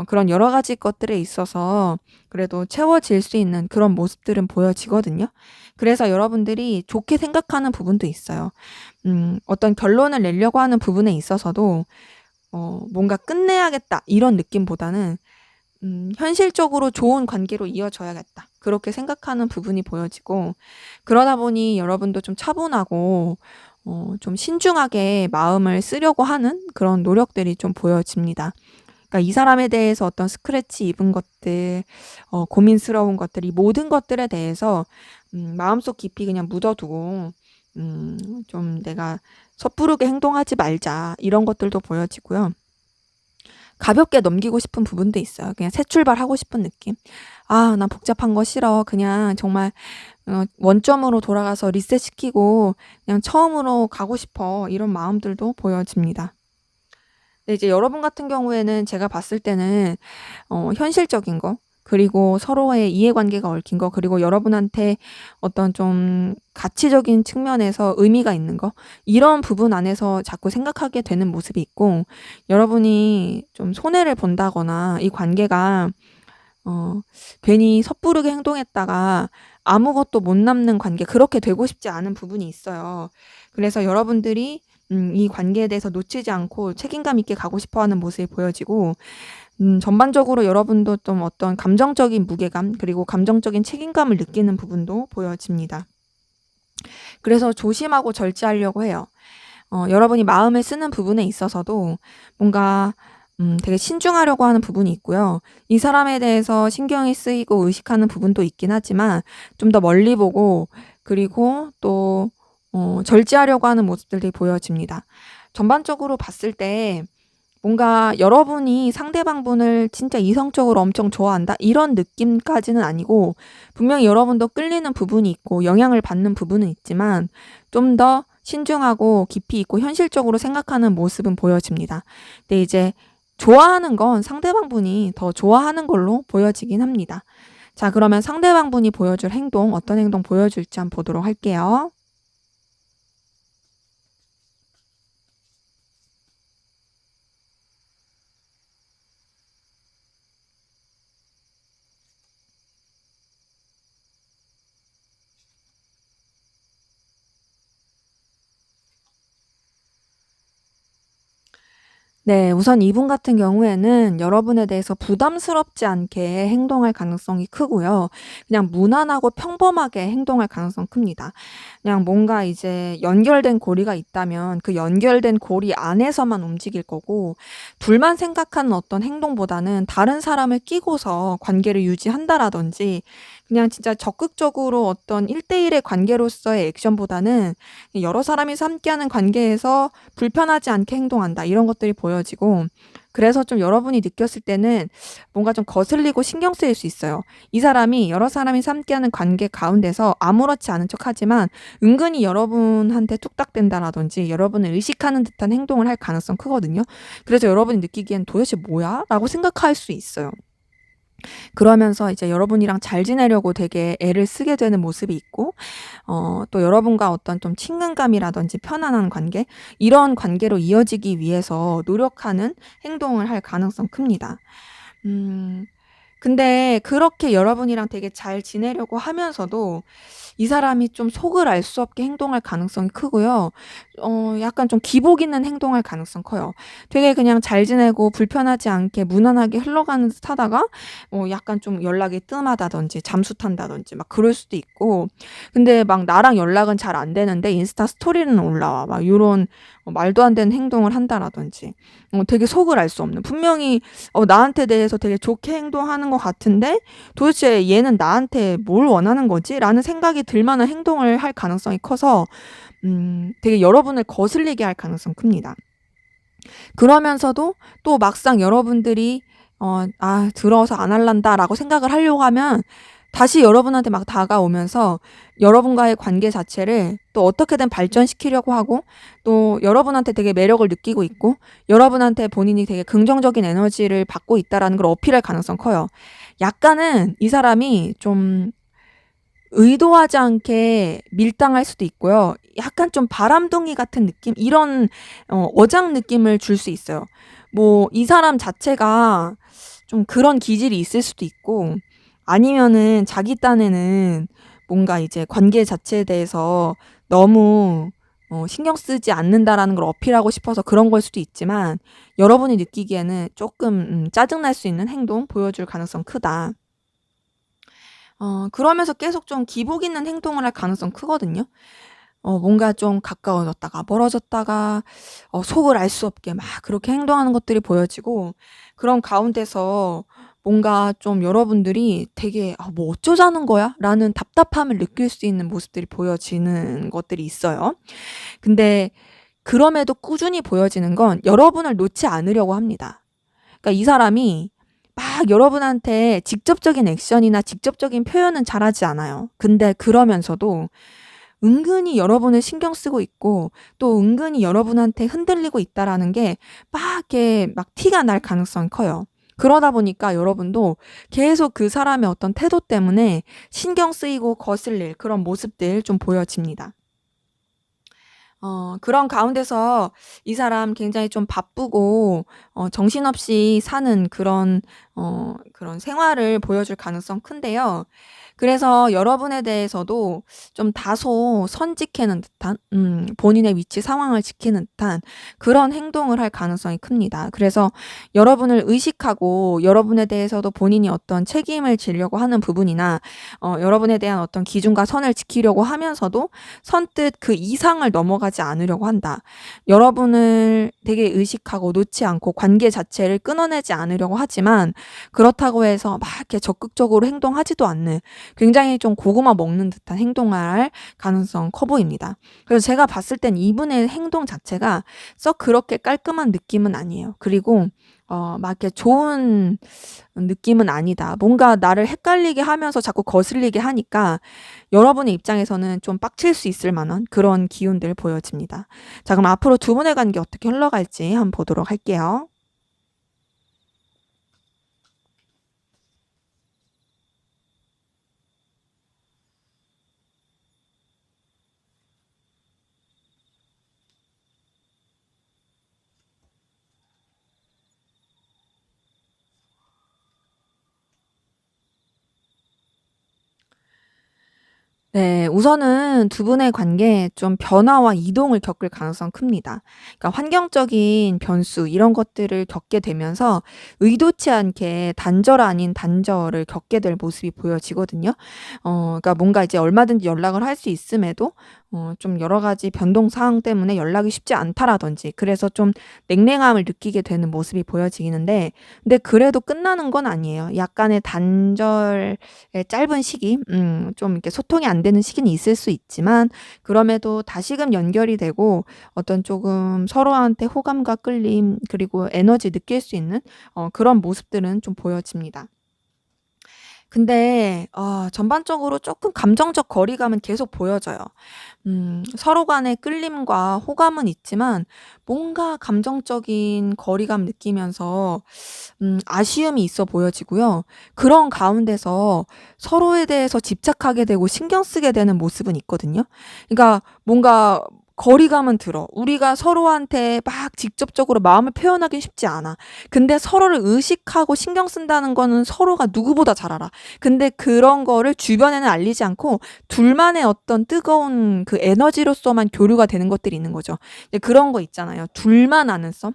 그런 여러 가지 것들에 있어서 그래도 채워질 수 있는 그런 모습들은 보여지거든요. 그래서 여러분들이 좋게 생각하는 부분도 있어요. 어떤 결론을 내려고 하는 부분에 있어서도 뭔가 끝내야겠다 이런 느낌보다는 현실적으로 좋은 관계로 이어져야겠다. 그렇게 생각하는 부분이 보여지고, 그러다 보니 여러분도 좀 차분하고 좀 신중하게 마음을 쓰려고 하는 그런 노력들이 좀 보여집니다. 그러니까 이 사람에 대해서 어떤 스크래치 입은 것들, 고민스러운 것들, 이 모든 것들에 대해서 마음속 깊이 그냥 묻어두고 좀 내가 섣부르게 행동하지 말자, 이런 것들도 보여지고요. 가볍게 넘기고 싶은 부분도 있어요. 그냥 새 출발하고 싶은 느낌. 아, 난 복잡한 거 싫어. 그냥 정말 원점으로 돌아가서 리셋시키고 그냥 처음으로 가고 싶어. 이런 마음들도 보여집니다. 근데 이제 여러분 같은 경우에는 제가 봤을 때는 현실적인 거, 그리고 서로의 이해관계가 얽힌 거, 그리고 여러분한테 어떤 좀 가치적인 측면에서 의미가 있는 거, 이런 부분 안에서 자꾸 생각하게 되는 모습이 있고, 여러분이 좀 손해를 본다거나 이 관계가 괜히 섣부르게 행동했다가 아무것도 못 남는 관계, 그렇게 되고 싶지 않은 부분이 있어요. 그래서 여러분들이 이 관계에 대해서 놓치지 않고 책임감 있게 가고 싶어 하는 모습이 보여지고, 전반적으로 여러분도 좀 어떤 감정적인 무게감, 그리고 감정적인 책임감을 느끼는 부분도 보여집니다. 그래서 조심하고 절제하려고 해요. 여러분이 마음을 쓰는 부분에 있어서도 뭔가 되게 신중하려고 하는 부분이 있고요. 이 사람에 대해서 신경이 쓰이고 의식하는 부분도 있긴 하지만 좀 더 멀리 보고, 그리고 또 절제하려고 하는 모습들이 보여집니다. 전반적으로 봤을 때 뭔가 여러분이 상대방분을 진짜 이성적으로 엄청 좋아한다, 이런 느낌까지는 아니고, 분명히 여러분도 끌리는 부분이 있고 영향을 받는 부분은 있지만 좀 더 신중하고 깊이 있고 현실적으로 생각하는 모습은 보여집니다. 근데 이제 좋아하는 건 상대방분이 더 좋아하는 걸로 보여지긴 합니다. 자, 그러면 상대방분이 보여줄 행동, 어떤 행동 보여줄지 한번 보도록 할게요. 네, 우선 이분 같은 경우에는 여러분에 대해서 부담스럽지 않게 행동할 가능성이 크고요. 그냥 무난하고 평범하게 행동할 가능성 큽니다. 그냥 뭔가 이제 연결된 고리가 있다면 그 연결된 고리 안에서만 움직일 거고, 둘만 생각하는 어떤 행동보다는 다른 사람을 끼고서 관계를 유지한다라든지, 그냥 진짜 적극적으로 어떤 1대1의 관계로서의 액션보다는 여러 사람이서 함께하는 관계에서 불편하지 않게 행동한다, 이런 것들이 보여지고, 그래서 좀 여러분이 느꼈을 때는 뭔가 좀 거슬리고 신경 쓰일 수 있어요. 이 사람이 여러 사람이서 함께하는 관계 가운데서 아무렇지 않은 척하지만 은근히 여러분한테 뚝딱된다라든지 여러분을 의식하는 듯한 행동을 할 가능성 크거든요. 그래서 여러분이 느끼기엔 도대체 뭐야? 라고 생각할 수 있어요. 그러면서 이제 여러분이랑 잘 지내려고 되게 애를 쓰게 되는 모습이 있고, 또 여러분과 어떤 좀 친근감이라든지 편안한 관계, 이런 관계로 이어지기 위해서 노력하는 행동을 할 가능성 큽니다. 음, 근데 그렇게 여러분이랑 되게 잘 지내려고 하면서도 이 사람이 좀 속을 알 수 없게 행동할 가능성이 크고요. 약간 좀 기복 있는 행동할 가능성 커요. 되게 그냥 잘 지내고 불편하지 않게 무난하게 흘러가는 듯 하다가 약간 좀 연락이 뜸하다든지 잠수 탄다든지 막 그럴 수도 있고, 근데 막 나랑 연락은 잘 안 되는데 인스타 스토리는 올라와. 막 요런 말도 안 되는 행동을 한다라든지, 되게 속을 알 수 없는, 분명히 나한테 대해서 되게 좋게 행동하는 것 같은데 도대체 얘는 나한테 뭘 원하는 거지? 라는 생각이 들 만한 행동을 할 가능성이 커서 되게 여러분을 거슬리게 할 가능성 큽니다. 그러면서도 또 막상 여러분들이 들어서 안 할란다라고 생각을 하려고 하면 다시 여러분한테 막 다가오면서 여러분과의 관계 자체를 또 어떻게든 발전시키려고 하고, 또 여러분한테 되게 매력을 느끼고 있고 여러분한테 본인이 되게 긍정적인 에너지를 받고 있다라는 걸 어필할 가능성 커요. 약간은 이 사람이 좀 의도하지 않게 밀당할 수도 있고요. 약간 좀 바람둥이 같은 느낌? 이런 어장 느낌을 줄 수 있어요. 뭐 이 사람 자체가 좀 그런 기질이 있을 수도 있고, 아니면은 자기 딴에는 뭔가 이제 관계 자체에 대해서 너무 신경 쓰지 않는다라는 걸 어필하고 싶어서 그런 걸 수도 있지만 여러분이 느끼기에는 조금 짜증날 수 있는 행동 보여줄 가능성 크다. 그러면서 계속 좀 기복 있는 행동을 할 가능성 크거든요. 뭔가 좀 가까워졌다가 멀어졌다가 속을 알 수 없게 막 그렇게 행동하는 것들이 보여지고 그런 가운데서 뭔가 좀 여러분들이 되게 '아 뭐 어쩌자는 거야?'라는 답답함을 느낄 수 있는 모습들이 보여지는 것들이 있어요. 근데 그럼에도 꾸준히 보여지는 건 여러분을 놓지 않으려고 합니다. 그러니까 이 사람이 막 여러분한테 직접적인 액션이나 직접적인 표현은 잘하지 않아요. 근데 그러면서도 은근히 여러분을 신경 쓰고 있고 또 은근히 여러분한테 흔들리고 있다라는 게 막 이렇게 막 티가 날 가능성이 커요. 그러다 보니까 여러분도 계속 그 사람의 어떤 태도 때문에 신경 쓰이고 거슬릴 그런 모습들 좀 보여집니다. 그런 가운데서 이 사람 굉장히 좀 바쁘고 정신없이 사는 그런 생활을 보여줄 가능성 큰데요. 그래서 여러분에 대해서도 좀 다소 선직해는 듯한 본인의 위치 상황을 지키는 듯한 그런 행동을 할 가능성이 큽니다. 그래서 여러분을 의식하고 여러분에 대해서도 본인이 어떤 책임을 지려고 하는 부분이나 여러분에 대한 어떤 기준과 선을 지키려고 하면서도 선뜻 그 이상을 넘어가지 않으려고 한다. 여러분을 되게 의식하고 놓지 않고 관계 자체를 끊어내지 않으려고 하지만 그렇다고 해서 막 이렇게 적극적으로 행동하지도 않는 굉장히 좀 고구마 먹는 듯한 행동할 가능성 커 보입니다. 그래서 제가 봤을 땐 이분의 행동 자체가 썩 그렇게 깔끔한 느낌은 아니에요. 그리고 막 이렇게 좋은 느낌은 아니다. 뭔가 나를 헷갈리게 하면서 자꾸 거슬리게 하니까 여러분의 입장에서는 좀 빡칠 수 있을 만한 그런 기운들 보여집니다. 자, 그럼 앞으로 두 분의 관계 어떻게 흘러갈지 한번 보도록 할게요. 네. 우선은 두 분의 관계에 좀 변화와 이동을 겪을 가능성 큽니다. 그러니까 환경적인 변수 이런 것들을 겪게 되면서 의도치 않게 단절 아닌 단절을 겪게 될 모습이 보여지거든요. 그러니까 뭔가 이제 얼마든지 연락을 할 수 있음에도 좀 여러 가지 변동 사항 때문에 연락이 쉽지 않다라든지 그래서 좀 냉랭함을 느끼게 되는 모습이 보여지는데 근데 그래도 끝나는 건 아니에요. 약간의 단절의 짧은 시기 좀 이렇게 소통이 안 되는 시기는 있을 수 있지만 그럼에도 다시금 연결이 되고 어떤 조금 서로한테 호감과 끌림 그리고 에너지 느낄 수 있는 그런 모습들은 좀 보여집니다. 근데 전반적으로 조금 감정적 거리감은 계속 보여져요. 서로 간의 끌림과 호감은 있지만 뭔가 감정적인 거리감 느끼면서 아쉬움이 있어 보여지고요. 그런 가운데서 서로에 대해서 집착하게 되고 신경 쓰게 되는 모습은 있거든요. 그러니까 뭔가 거리감은 들어. 우리가 서로한테 막 직접적으로 마음을 표현하기 쉽지 않아. 근데 서로를 의식하고 신경 쓴다는 거는 서로가 누구보다 잘 알아. 근데 그런 거를 주변에는 알리지 않고 둘만의 어떤 뜨거운 그 에너지로서만 교류가 되는 것들이 있는 거죠. 이제 그런 거 있잖아요. 둘만 아는 썸?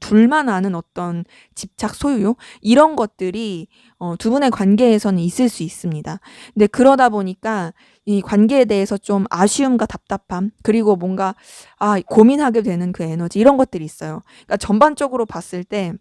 둘만 아는 어떤 집착 소유? 이런 것들이 두 분의 관계에서는 있을 수 있습니다. 근데 그러다 보니까 이 관계에 대해서 좀 아쉬움과 답답함 그리고 뭔가 고민하게 되는 그 에너지 이런 것들이 있어요. 그러니까 전반적으로 봤을 때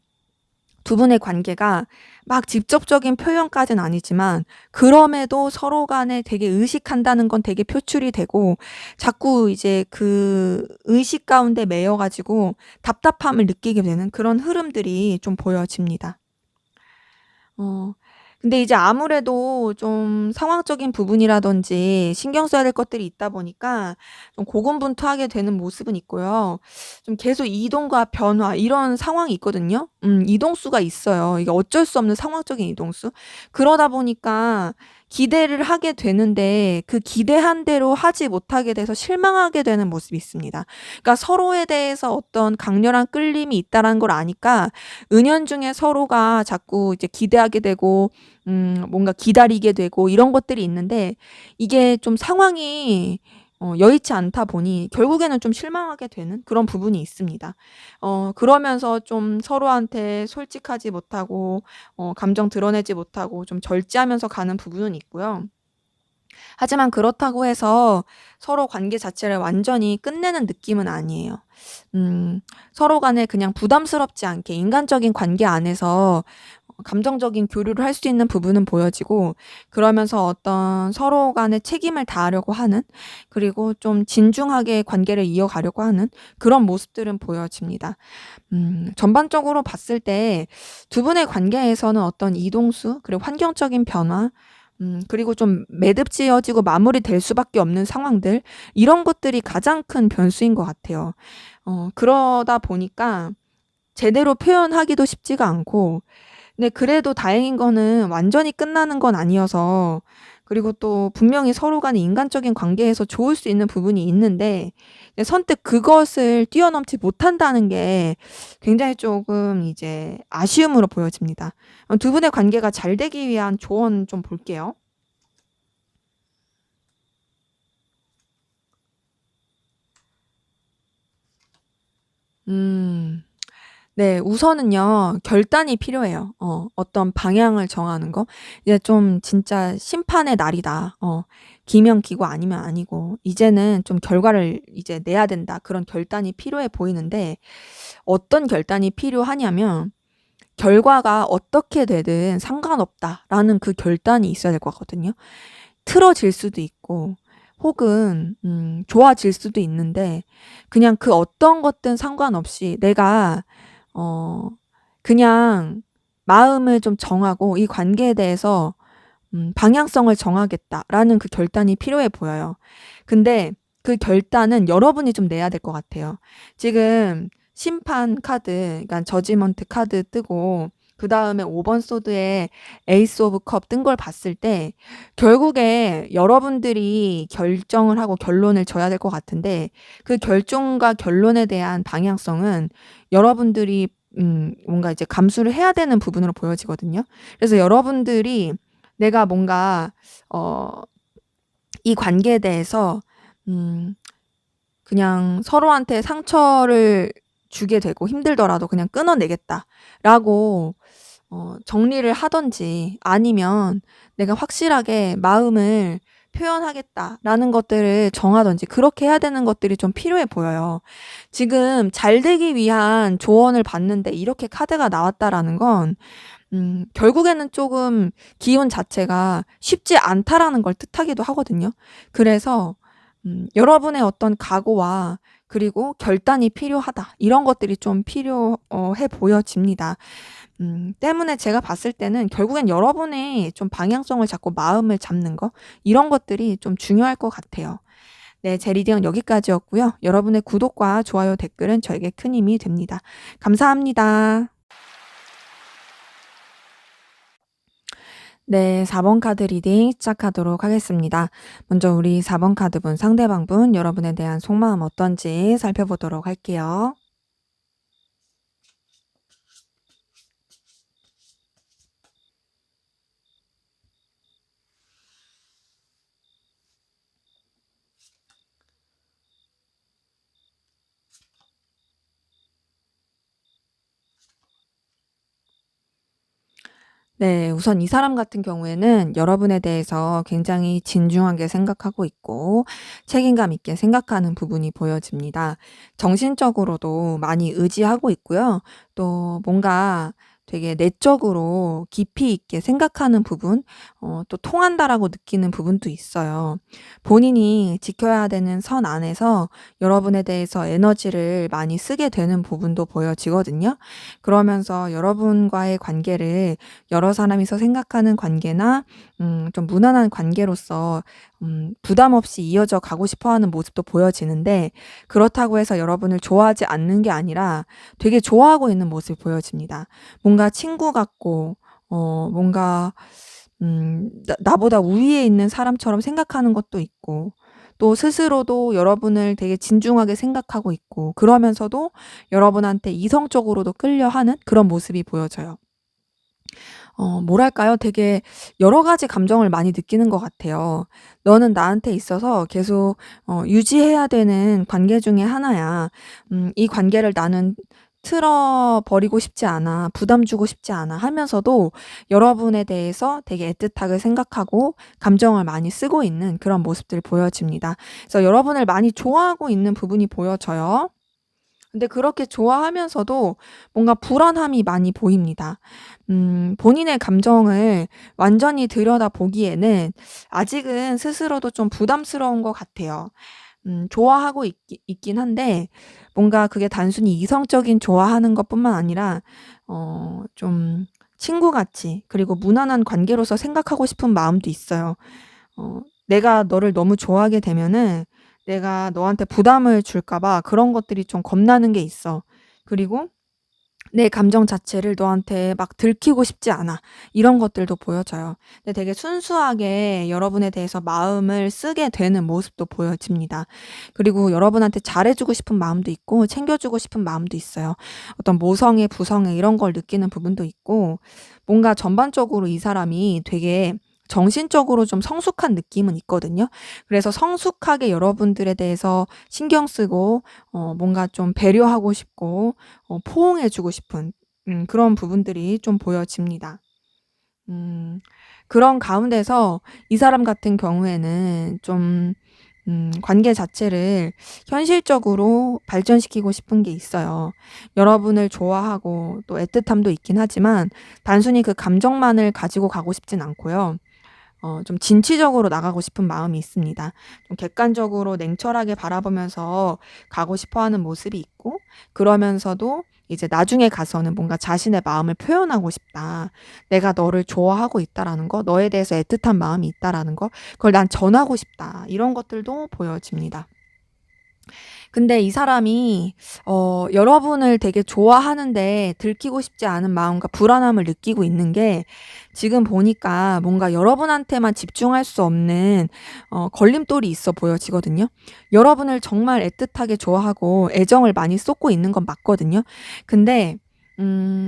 두 분의 관계가 막 직접적인 표현까지는 아니지만 그럼에도 서로 간에 되게 의식한다는 건 되게 표출이 되고 자꾸 이제 그 의식 가운데 매여 가지고 답답함을 느끼게 되는 그런 흐름들이 좀 보여집니다. 어 근데 이제 아무래도 좀 상황적인 부분이라든지 신경 써야 될 것들이 있다 보니까 좀 고군분투하게 되는 모습은 있고요. 좀 계속 이동과 변화 이런 상황이 있거든요. 이동수가 있어요. 이게 어쩔 수 없는 상황적인 이동수. 그러다 보니까 기대를 하게 되는데 그 기대한 대로 하지 못하게 돼서 실망하게 되는 모습이 있습니다. 그러니까 서로에 대해서 어떤 강렬한 끌림이 있다라는 걸 아니까 은연중에 서로가 자꾸 이제 기대하게 되고 뭔가 기다리게 되고 이런 것들이 있는데 이게 좀 상황이 여의치 않다 보니 결국에는 좀 실망하게 되는 그런 부분이 있습니다. 그러면서 좀 서로한테 솔직하지 못하고 감정 드러내지 못하고 좀 절제하면서 가는 부분은 있고요. 하지만 그렇다고 해서 서로 관계 자체를 완전히 끝내는 느낌은 아니에요. 음 서로 간에 그냥 부담스럽지 않게 인간적인 관계 안에서 감정적인 교류를 할 수 있는 부분은 보여지고, 그러면서 어떤 서로 간에 책임을 다하려고 하는, 그리고 좀 진중하게 관계를 이어가려고 하는 그런 모습들은 보여집니다. 전반적으로 봤을 때 두 분의 관계에서는 어떤 이동수, 그리고 환경적인 변화, 그리고 좀 매듭지어지고 마무리될 수밖에 없는 상황들, 이런 것들이 가장 큰 변수인 것 같아요. 그러다 보니까 제대로 표현하기도 쉽지가 않고, 근데 그래도 다행인 거는 완전히 끝나는 건 아니어서, 그리고 또 분명히 서로 간의 인간적인 관계에서 좋을 수 있는 부분이 있는데 이제 선뜻 그것을 뛰어넘지 못한다는 게 굉장히 조금 이제 아쉬움으로 보여집니다. 두 분의 관계가 잘 되기 위한 조언 좀 볼게요. 음. 네. 우선은요, 결단이 필요해요. 어떤 방향을 정하는 거. 이제 좀 진짜 '심판의 날이다. 기면 기고 아니면 아니고 이제는 좀 결과를 이제 내야 된다.' 그런 결단이 필요해 보이는데, 어떤 결단이 필요하냐면 '결과가 어떻게 되든 상관없다.'라는 그 결단이 있어야 될 것 같거든요. 틀어질 수도 있고 혹은 좋아질 수도 있는데, 그냥 그 어떤 것든 상관없이 내가 어 그냥 마음을 좀 정하고 '이 관계에 대해서 방향성을 정하겠다.'라는 그 결단이 필요해 보여요. 근데 그 결단은 여러분이 좀 내야 될 것 같아요. 지금 심판 카드, 그러니까 저지먼트 카드 뜨고 그다음에 5번 소드에 에이스 오브 컵 뜬 걸 봤을 때 결국에 여러분들이 결정을 하고 결론을 져야 될 것 같은데, 그 결정과 결론에 대한 방향성은 여러분들이 뭔가 이제 감수를 해야 되는 부분으로 보여지거든요. 그래서 여러분들이 내가 뭔가 어 이 관계에 대해서 음 그냥 서로한테 상처를 주게 되고 힘들더라도 그냥 끊어내겠다라고 정리를 하든지, 아니면 내가 확실하게 마음을 표현하겠다라는 것들을 정하든지, 그렇게 해야 되는 것들이 좀 필요해 보여요. 지금 잘 되기 위한 조언을 받는데 이렇게 카드가 나왔다라는 건 결국에는 조금 기운 자체가 쉽지 않다라는 걸 뜻하기도 하거든요. 그래서 여러분의 어떤 각오와 그리고 결단이 필요하다, 이런 것들이 좀 필요해 보여집니다. 때문에 제가 봤을 때는 결국엔 여러분의 좀 방향성을 잡고 마음을 잡는 거, 이런 것들이 좀 중요할 것 같아요. 네, 제 리딩은 여기까지였고요. 여러분의 구독과 좋아요, 댓글은 저에게 큰 힘이 됩니다. 감사합니다. 네, 4번 카드 리딩 시작하도록 하겠습니다. 먼저 우리 4번 카드분, 상대방분, 여러분에 대한 속마음 어떤지 살펴보도록 할게요. 네. 우선 이 사람 같은 경우에는 여러분에 대해서 굉장히 진중하게 생각하고 있고 책임감 있게 생각하는 부분이 보여집니다. 정신적으로도 많이 의지하고 있고요. 또 뭔가 되게 내적으로 깊이 있게 생각하는 부분, 또 통한다라고 느끼는 부분도 있어요. 본인이 지켜야 되는 선 안에서 여러분에 대해서 에너지를 많이 쓰게 되는 부분도 보여지거든요. 그러면서 여러분과의 관계를 여러 사람이서 생각하는 관계나 좀 무난한 관계로서 부담 없이 이어져 가고 싶어 하는 모습도 보여지는데, 그렇다고 해서 여러분을 좋아하지 않는 게 아니라 되게 좋아하고 있는 모습이 보여집니다. 뭔가 친구 같고 뭔가 나보다 우위에 있는 사람처럼 생각하는 것도 있고, 또 스스로도 여러분을 되게 진중하게 생각하고 있고, 그러면서도 여러분한테 이성적으로도 끌려하는 그런 모습이 보여져요. 뭐랄까요? 되게 여러 가지 감정을 많이 느끼는 것 같아요. "너는 나한테 있어서 계속 유지해야 되는 관계 중에 하나야. 이 관계를 나는 틀어 버리고 싶지 않아. 부담 주고 싶지 않아." 하면서도 여러분에 대해서 되게 애틋하게 생각하고 감정을 많이 쓰고 있는 그런 모습들이 보여집니다. 그래서 여러분을 많이 좋아하고 있는 부분이 보여져요. 근데 그렇게 좋아하면서도 뭔가 불안함이 많이 보입니다. 본인의 감정을 완전히 들여다보기에는 아직은 스스로도 좀 부담스러운 것 같아요. 좋아하고 있긴 한데 뭔가 그게 단순히 이성적인 좋아하는 것뿐만 아니라 좀 친구같이 그리고 무난한 관계로서 생각하고 싶은 마음도 있어요. 내가 너를 너무 좋아하게 되면은 내가 너한테 부담을 줄까 봐 그런 것들이 좀 겁나는 게 있어. 그리고 내 감정 자체를 너한테 막 들키고 싶지 않아. 이런 것들도 보여져요. 근데 되게 순수하게 여러분에 대해서 마음을 쓰게 되는 모습도 보여집니다. 그리고 여러분한테 잘해주고 싶은 마음도 있고 챙겨주고 싶은 마음도 있어요. 어떤 모성애, 부성애 이런 걸 느끼는 부분도 있고 뭔가 전반적으로 이 사람이 되게 정신적으로 좀 성숙한 느낌은 있거든요. 그래서 성숙하게 여러분들에 대해서 신경 쓰고 뭔가 좀 배려하고 싶고 포옹해 주고 싶은 그런 부분들이 좀 보여집니다. 음 그런 가운데서 이 사람 같은 경우에는 좀 관계 자체를 현실적으로 발전시키고 싶은 게 있어요. 여러분을 좋아하고 또 애틋함도 있긴 하지만 단순히 그 감정만을 가지고 가고 싶진 않고요. 좀 진취적으로 나가고 싶은 마음이 있습니다. 좀 객관적으로 냉철하게 바라보면서 가고 싶어 하는 모습이 있고 그러면서도 이제 나중에 가서는 뭔가 자신의 마음을 표현하고 싶다. 내가 너를 좋아하고 있다라는 거, 너에 대해서 애틋한 마음이 있다라는 거, 그걸 난 전하고 싶다. 이런 것들도 보여집니다. 근데 이 사람이 여러분을 되게 좋아하는데 들키고 싶지 않은 마음과 불안함을 느끼고 있는 게 지금 보니까 뭔가 여러분한테만 집중할 수 없는 걸림돌이 있어 보여지거든요. 여러분을 정말 애틋하게 좋아하고 애정을 많이 쏟고 있는 건 맞거든요. 근데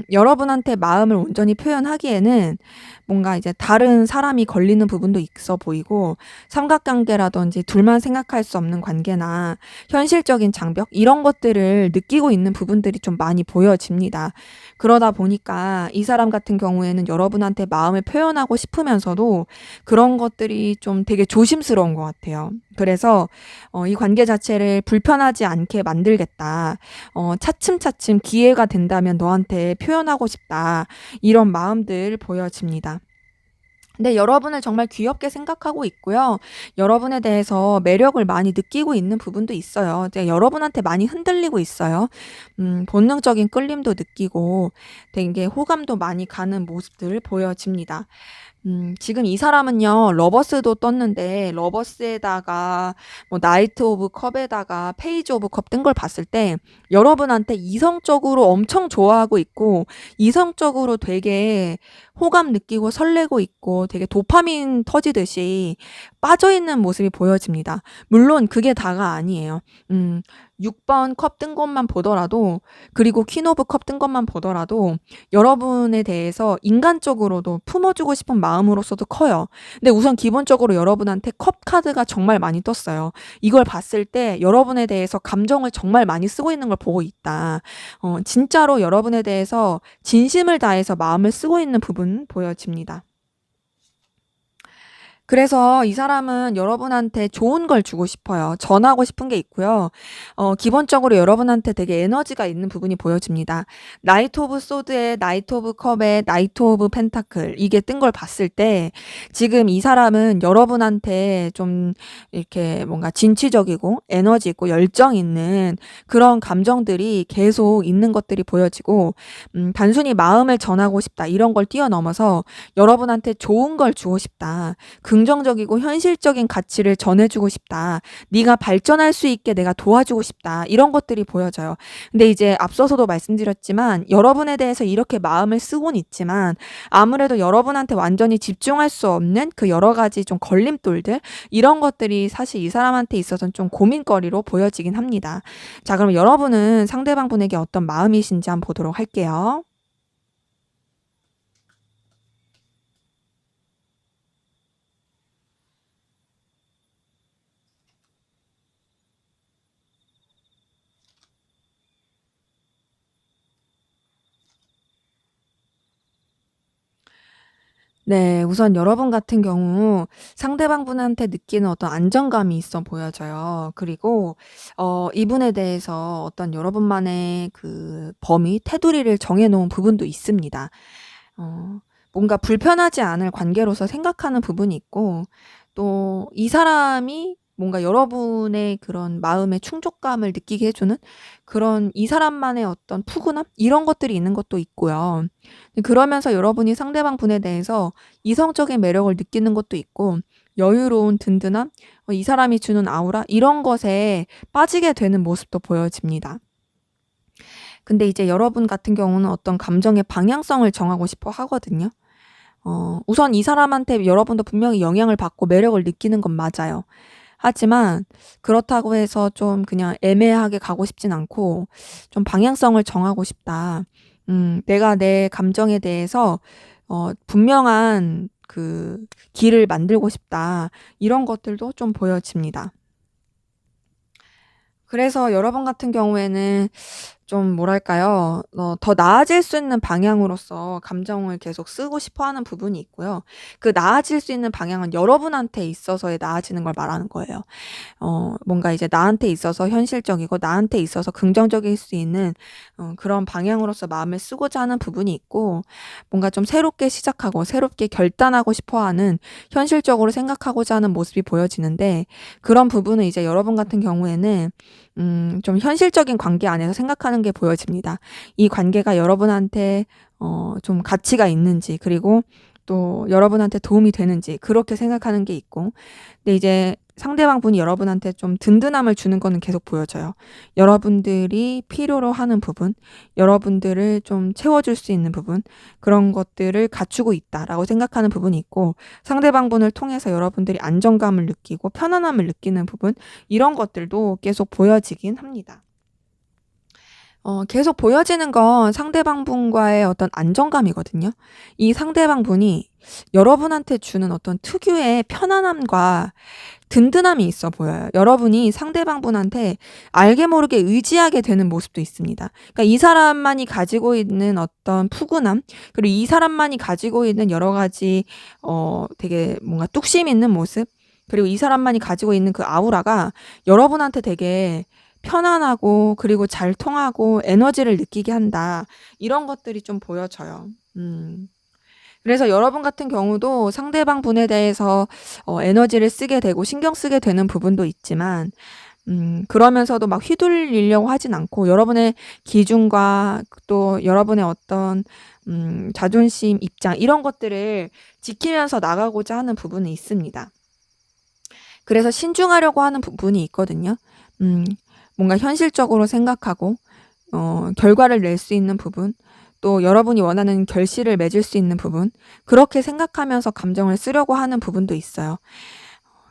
여러분한테 마음을 온전히 표현하기에는 뭔가 이제 다른 사람이 걸리는 부분도 있어 보이고 삼각관계라든지 둘만 생각할 수 없는 관계나 현실적인 장벽 이런 것들을 느끼고 있는 부분들이 좀 많이 보여집니다. 그러다 보니까 이 사람 같은 경우에는 여러분한테 마음을 표현하고 싶으면서도 그런 것들이 좀 되게 조심스러운 것 같아요. 그래서 이 관계 자체를 불편하지 않게 만들겠다. 차츰차츰 기회가 된다면 너한테 표현하고 싶다. 이런 마음들 보여집니다. 근데 여러분을 정말 귀엽게 생각하고 있고요. 여러분에 대해서 매력을 많이 느끼고 있는 부분도 있어요. 이제 여러분한테 많이 흔들리고 있어요. 본능적인 끌림도 느끼고 되게 호감도 많이 가는 모습들 보여집니다. 지금 이 사람은요, 러버스도 떴는데, 러버스에다가, 뭐, 나이트 오브 컵에다가 페이지 오브 컵 뜬 걸 봤을 때, 여러분한테 이성적으로 엄청 좋아하고 있고, 이성적으로 되게 호감 느끼고 설레고 있고, 되게 도파민 터지듯이 빠져있는 모습이 보여집니다. 물론 그게 다가 아니에요. 6번 컵 뜬 것만 보더라도, 그리고 퀸 오브 컵 뜬 것만 보더라도, 여러분에 대해서 인간적으로도 품어주고 싶은 마음으로서도 커요. 근데 우선 기본적으로 여러분한테 컵 카드가 정말 많이 떴어요. 이걸 봤을 때 여러분에 대해서 감정을 정말 많이 쓰고 있는 걸 보고 있다. 진짜로 여러분에 대해서 진심을 다해서 마음을 쓰고 있는 부분 보여집니다. 그래서 이 사람은 여러분한테 좋은 걸 주고 싶어요. 전하고 싶은 게 있고요. 기본적으로 여러분한테 되게 에너지가 있는 부분이 보여집니다. 나이트 오브 소드에 나이트 오브 컵에 나이트 오브 펜타클 이게 뜬 걸 봤을 때 지금 이 사람은 여러분한테 좀 이렇게 뭔가 진취적이고 에너지 있고 열정 있는 그런 감정들이 계속 있는 것들이 보여지고 단순히 마음을 전하고 싶다 이런 걸 뛰어넘어서 여러분한테 좋은 걸 주고 싶다. 긍정적이고 현실적인 가치를 전해주고 싶다. 네가 발전할 수 있게 내가 도와주고 싶다. 이런 것들이 보여져요. 근데 이제 앞서서도 말씀드렸지만 여러분에 대해서 이렇게 마음을 쓰고는 있지만 아무래도 여러분한테 완전히 집중할 수 없는 그 여러 가지 좀 걸림돌들 이런 것들이 사실 이 사람한테 있어서는 좀 고민거리로 보여지긴 합니다. 자, 그럼 여러분은 상대방 분에게 어떤 마음이신지 한번 보도록 할게요. 네. 우선 여러분 같은 경우 상대방분한테 느끼는 어떤 안정감이 있어 보여져요. 그리고 이분에 대해서 어떤 여러분만의 그 범위, 테두리를 정해 놓은 부분도 있습니다. 어 뭔가 불편하지 않을 관계로서 생각하는 부분이 있고, 또 이 사람이 뭔가 여러분의 그런 마음의 충족감을 느끼게 해 주는 그런 이 사람만의 어떤 푸근함, 이런 것들이 있는 것도 있고요. 그러면서 여러분이 상대방 분에 대해서 이성적인 매력을 느끼는 것도 있고, 여유로운 든든함, 이 사람이 주는 아우라, 이런 것에 빠지게 되는 모습도 보여집니다. 근데 이제 여러분 같은 경우는 어떤 감정의 방향성을 정하고 싶어 하거든요. 우선 이 사람한테 여러분도 분명히 영향을 받고 매력을 느끼는 건 맞아요. 하지만 그렇다고 해서 좀 그냥 애매하게 가고 싶진 않고, 좀 방향성을 정하고 싶다. 내가 내 감정에 대해서 분명한 그 길을 만들고 싶다. 이런 것들도 좀 보여집니다. 그래서 여러분 같은 경우에는 좀 뭐랄까요? 더 나아질 수 있는 방향으로서 감정을 계속 쓰고 싶어 하는 부분이 있고요. 그 나아질 수 있는 방향은 여러분한테 있어서의 나아지는 걸 말하는 거예요. 뭔가 이제 나한테 있어서 현실적이고 나한테 있어서 긍정적일 수 있는 그런 방향으로서 마음을 쓰고자 하는 부분이 있고, 뭔가 좀 새롭게 시작하고 새롭게 결단하고 싶어 하는, 현실적으로 생각하고자 하는 모습이 보여지는데, 그런 부분은 이제 여러분 같은 경우에는 좀 현실적인 관계 안에서 생각하는 게 보여집니다. 이 관계가 여러분한테 좀 가치가 있는지, 그리고 또 여러분한테 도움이 되는지, 그렇게 생각하는 게 있고, 근데 이제 상대방 분이 여러분한테 좀 든든함을 주는 거는 계속 보여져요. 여러분들이 필요로 하는 부분, 여러분들을 좀 채워줄 수 있는 부분, 그런 것들을 갖추고 있다라고 생각하는 부분이 있고, 상대방 분을 통해서 여러분들이 안정감을 느끼고 편안함을 느끼는 부분, 이런 것들도 계속 보여지긴 합니다. 계속 보여지는 건 상대방 분과의 어떤 안정감이거든요. 이 상대방 분이 여러분한테 주는 어떤 특유의 편안함과 든든함이 있어 보여요. 여러분이 상대방 분한테 알게 모르게 의지하게 되는 모습도 있습니다. 그러니까 이 사람만이 가지고 있는 어떤 푸근함, 그리고 이 사람만이 가지고 있는 여러 가지 되게 뭔가 뚝심 있는 모습, 그리고 이 사람만이 가지고 있는 그 아우라가 여러분한테 되게 편안하고, 그리고 잘 통하고 에너지를 느끼게 한다. 이런 것들이 좀 보여져요. 그래서 여러분 같은 경우도 상대방 분에 대해서 에너지를 쓰게 되고 신경 쓰게 되는 부분도 있지만, 그러면서도 막 휘둘리려고 하진 않고, 여러분의 기준과 또 여러분의 어떤 자존심, 입장, 이런 것들을 지키면서 나가고자 하는 부분이 있습니다. 그래서 신중하려고 하는 부분이 있거든요. 뭔가 현실적으로 생각하고 결과를 낼 수 있는 부분, 또 여러분이 원하는 결실을 맺을 수 있는 부분, 그렇게 생각하면서 감정을 쓰려고 하는 부분도 있어요.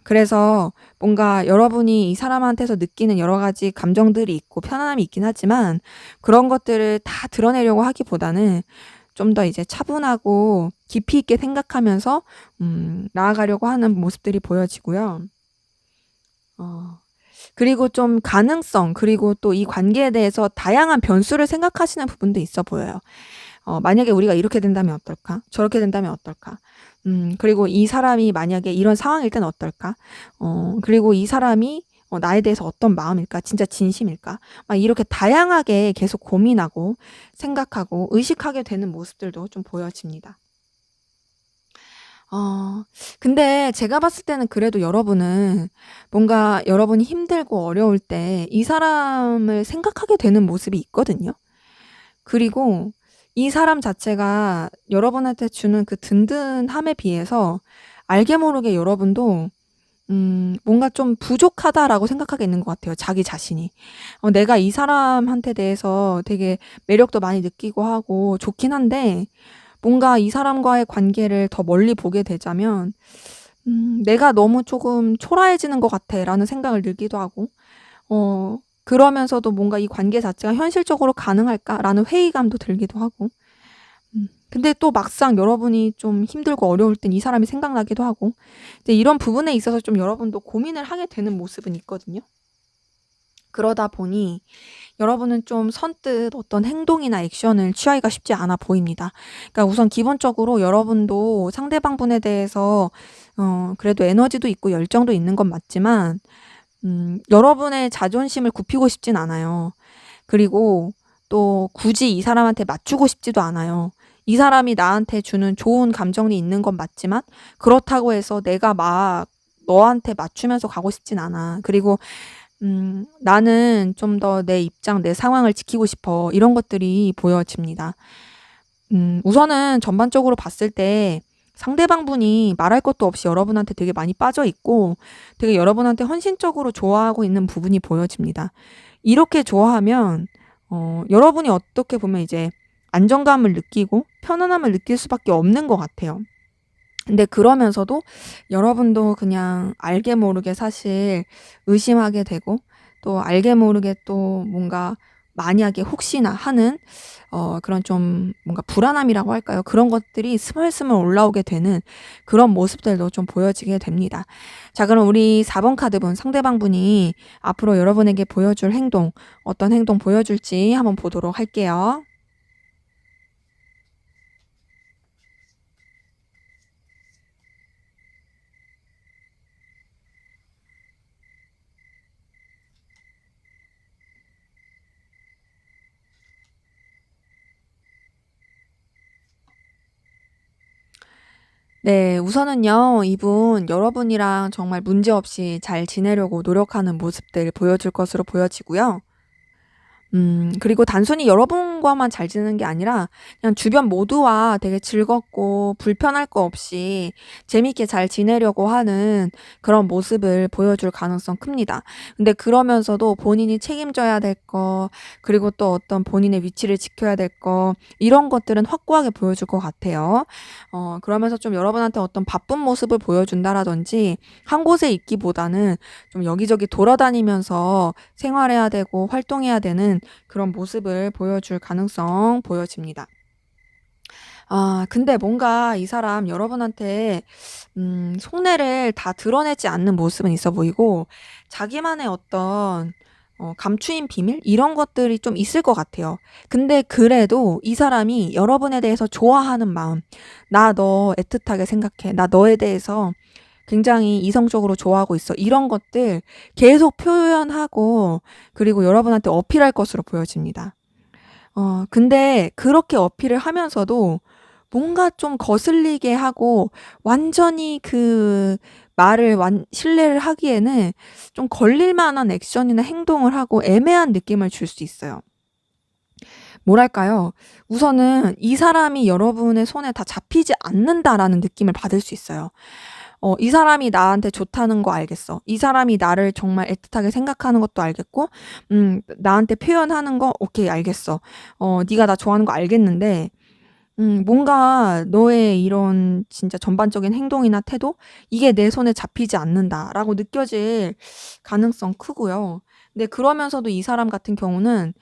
그래서 뭔가 여러분이 이 사람한테서 느끼는 여러 가지 감정들이 있고 편안함이 있긴 하지만, 그런 것들을 다 드러내려고 하기보다는 좀 더 이제 차분하고 깊이 있게 생각하면서 나아가려고 하는 모습들이 보여지고요. 그리고 좀 가능성, 그리고 또 이 관계에 대해서 다양한 변수를 생각하시는 부분도 있어 보여요. 만약에 우리가 이렇게 된다면 어떨까? 저렇게 된다면 어떨까? 그리고 이 사람이 만약에 이런 상황일 땐 어떨까? 그리고 이 사람이 나에 대해서 어떤 마음일까? 진짜 진심일까? 막 이렇게 다양하게 계속 고민하고 생각하고 의식하게 되는 모습들도 좀 보여집니다. 근데 제가 봤을 때는 그래도 여러분은 뭔가 여러분이 힘들고 어려울 때 이 사람을 생각하게 되는 모습이 있거든요. 그리고 이 사람 자체가 여러분한테 주는 그 든든함에 비해서 알게 모르게 여러분도 뭔가 좀 부족하다라고 생각하게 있는 것 같아요, 자기 자신이. 내가 이 사람한테 대해서 되게 매력도 많이 느끼고 하고 좋긴 한데, 뭔가 이 사람과의 관계를 더 멀리 보게 되자면 '내가 너무 조금 초라해지는 것 같아.'라는 생각을 들기도 하고, 그러면서도 뭔가 '이 관계 자체가 현실적으로 가능할까?'라는 회의감도 들기도 하고, 근데 또 막상 여러분이 좀 힘들고 어려울 땐 이 사람이 생각나기도 하고, 이제 이런 부분에 있어서 좀 여러분도 고민을 하게 되는 모습은 있거든요. 그러다 보니 여러분은 좀 선뜻 어떤 행동이나 액션을 취하기가 쉽지 않아 보입니다. 그러니까 우선 기본적으로 여러분도 상대방 분에 대해서 그래도 에너지도 있고 열정도 있는 건 맞지만 여러분의 자존심을 굽히고 싶진 않아요. 그리고 또 굳이 이 사람한테 맞추고 싶지도 않아요. 이 사람이 나한테 주는 좋은 감정이 있는 건 맞지만 그렇다고 해서 내가 막 너한테 맞추면서 가고 싶진 않아. 그리고 나는 좀 더 내 입장, 내 상황을 지키고 싶어. 이런 것들이 보여집니다. 우선은 전반적으로 봤을 때 상대방 분이 말할 것도 없이 여러분한테 되게 많이 빠져 있고 되게 여러분한테 헌신적으로 좋아하고 있는 부분이 보여집니다. 이렇게 좋아하면 여러분이 어떻게 보면 이제 안정감을 느끼고 편안함을 느낄 수밖에 없는 것 같아요. 근데 그러면서도 여러분도 그냥 알게 모르게 사실 의심하게 되고 또 알게 모르게 또 뭔가 만약에 혹시나 하는 그런 좀 뭔가 불안함이라고 할까요? 그런 것들이 스멀스멀 올라오게 되는 그런 모습들도 좀 보여지게 됩니다. 자, 그럼 우리 4번 카드분 상대방 분이 앞으로 여러분에게 보여줄 행동, 어떤 행동 보여줄지 한번 보도록 할게요. 네, 우선은요, 이분 여러분이랑 정말 문제없이 잘 지내려고 노력하는 모습들 보여줄 것으로 보여지고요. 그리고 단순히 여러분과만 잘 지내는 게 아니라 그냥 주변 모두와 되게 즐겁고 불편할 거 없이 재밌게 잘 지내려고 하는 그런 모습을 보여줄 가능성 큽니다. 근데 그러면서도 본인이 책임져야 될 거, 그리고 또 어떤 본인의 위치를 지켜야 될 거, 이런 것들은 확고하게 보여줄 것 같아요. 그러면서 좀 여러분한테 어떤 바쁜 모습을 보여준다라든지 한 곳에 있기보다는 좀 여기저기 돌아다니면서 생활해야 되고 활동해야 되는 그런 모습을 보여줄 가능성 보여집니다. 근데 뭔가 이 사람 여러분한테 속내를 다 드러내지 않는 모습은 있어 보이고 자기만의 어떤 감추인 비밀 이런 것들이 좀 있을 것 같아요. 근데 그래도 이 사람이 여러분에 대해서 좋아하는 마음, 나 너 애틋하게 생각해. 나 너에 대해서 굉장히 이성적으로 좋아하고 있어. 이런 것들 계속 표현하고 그리고 여러분한테 어필할 것으로 보여집니다. 근데 그렇게 어필을 하면서도 뭔가 좀 거슬리게 하고 완전히 그 말을 신뢰를 하기에는 좀 걸릴 만한 액션이나 행동을 하고 애매한 느낌을 줄 수 있어요. 뭐랄까요? 우선은 이 사람이 여러분의 손에 다 잡히지 않는다라는 느낌을 받을 수 있어요. 이 사람이 나한테 좋다는 거 알겠어. 이 사람이 나를 정말 애틋하게 생각하는 것도 알겠고, 나한테 표현하는 거 오케이 알겠어. 네가 나 좋아하는 거 알겠는데, 뭔가 너의 이런 진짜 전반적인 행동이나 태도 이게 내 손에 잡히지 않는다라고 느껴질 가능성 크고요. 근데 그러면서도 이 사람 같은 경우는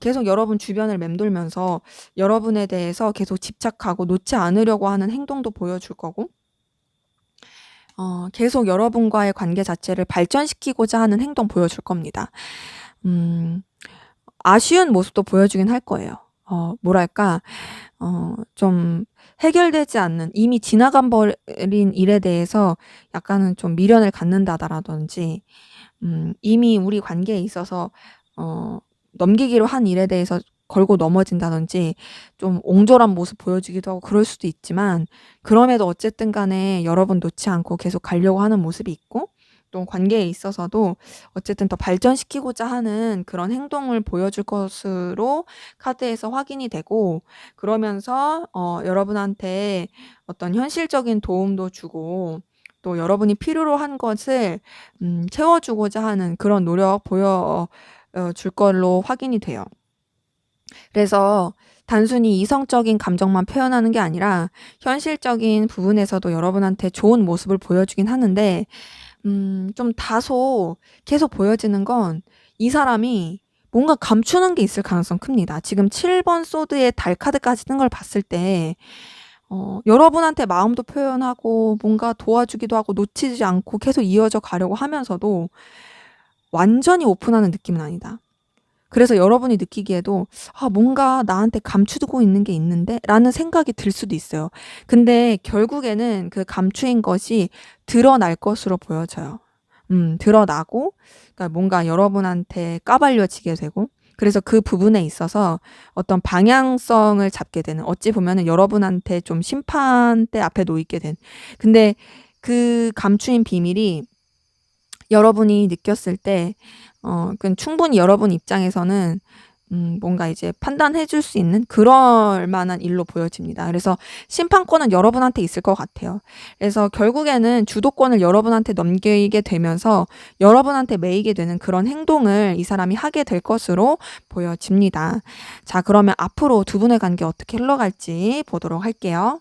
계속 여러분 주변을 맴돌면서 여러분에 대해서 계속 집착하고 놓지 않으려고 하는 행동도 보여줄 거고, 계속 여러분과의 관계 자체를 발전시키고자 하는 행동 보여줄 겁니다. 아쉬운 모습도 보여주긴 할 거예요. 뭐랄까, 좀 해결되지 않는, 이미 지나간 버린 일에 대해서 약간은 좀 미련을 갖는다라든지, 이미 우리 관계에 있어서, 넘기기로 한 일에 대해서 걸고 넘어진다든지, 좀 옹졸한 모습 보여주기도 하고 그럴 수도 있지만, 그럼에도 어쨌든 간에 여러분 놓지 않고 계속 가려고 하는 모습이 있고, 또 관계에 있어서도 어쨌든 더 발전시키고자 하는 그런 행동을 보여줄 것으로 카드에서 확인이 되고, 그러면서 여러분한테 어떤 현실적인 도움도 주고 또 여러분이 필요로 한 것을 채워주고자 하는 그런 노력 보여줄 걸로 확인이 돼요. 그래서 단순히 이성적인 감정만 표현하는 게 아니라 현실적인 부분에서도 여러분한테 좋은 모습을 보여주긴 하는데 좀 다소 계속 보여지는 건 이 사람이 뭔가 감추는 게 있을 가능성 큽니다. 지금 7번 소드의 달 카드까지 뜬 걸 봤을 때 여러분한테 마음도 표현하고 뭔가 도와주기도 하고 놓치지 않고 계속 이어져 가려고 하면서도 완전히 오픈하는 느낌은 아니다. 그래서 여러분이 느끼기에도 '아 뭔가 나한테 감추고 있는 게 있는데?'라는 생각이 들 수도 있어요. 근데 결국에는 그 감추인 것이 드러날 것으로 보여져요. 드러나고 그러니까 뭔가 여러분한테 까발려지게 되고 그래서 그 부분에 있어서 어떤 방향성을 잡게 되는 어찌 보면은 여러분한테 좀 심판대 앞에 놓이게 된 근데 그 감추인 비밀이 여러분이 느꼈을 때 그건 충분히 여러분 입장에서는 뭔가 이제 판단해 줄 수 있는 그럴 만한 일로 보여집니다. 그래서 심판권은 여러분한테 있을 것 같아요. 그래서 결국에는 주도권을 여러분한테 넘기게 되면서 여러분한테 매이게 되는 그런 행동을 이 사람이 하게 될 것으로 보여집니다. 자, 그러면 앞으로 두 분의 관계 어떻게 흘러갈지 보도록 할게요.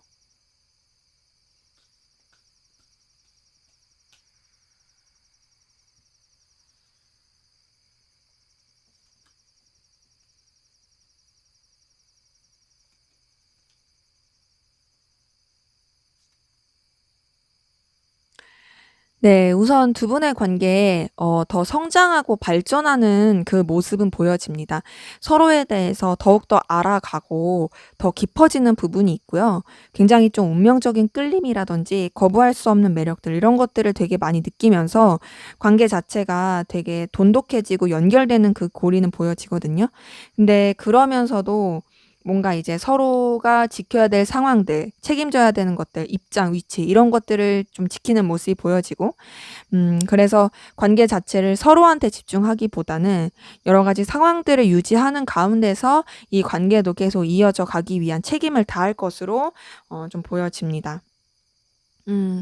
네. 우선 두 분의 관계에 더 성장하고 발전하는 그 모습은 보여집니다. 서로에 대해서 더욱더 알아가고 더 깊어지는 부분이 있고요. 굉장히 좀 운명적인 끌림이라든지 거부할 수 없는 매력들 이런 것들을 되게 많이 느끼면서 관계 자체가 되게 돈독해지고 연결되는 그 고리는 보여지거든요. 근데 그러면서도 뭔가 이제 서로가 지켜야 될 상황들, 책임져야 되는 것들, 입장, 위치 이런 것들을 좀 지키는 모습이 보여지고 그래서 관계 자체를 서로한테 집중하기보다는 여러 가지 상황들을 유지하는 가운데서 이 관계도 계속 이어져 가기 위한 책임을 다할 것으로 좀 보여집니다. 음.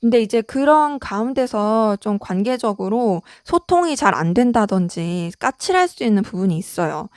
근데 이제 그런 가운데서 좀 관계적으로 소통이 잘 안 된다든지 까칠할 수 있는 부분이 있어요.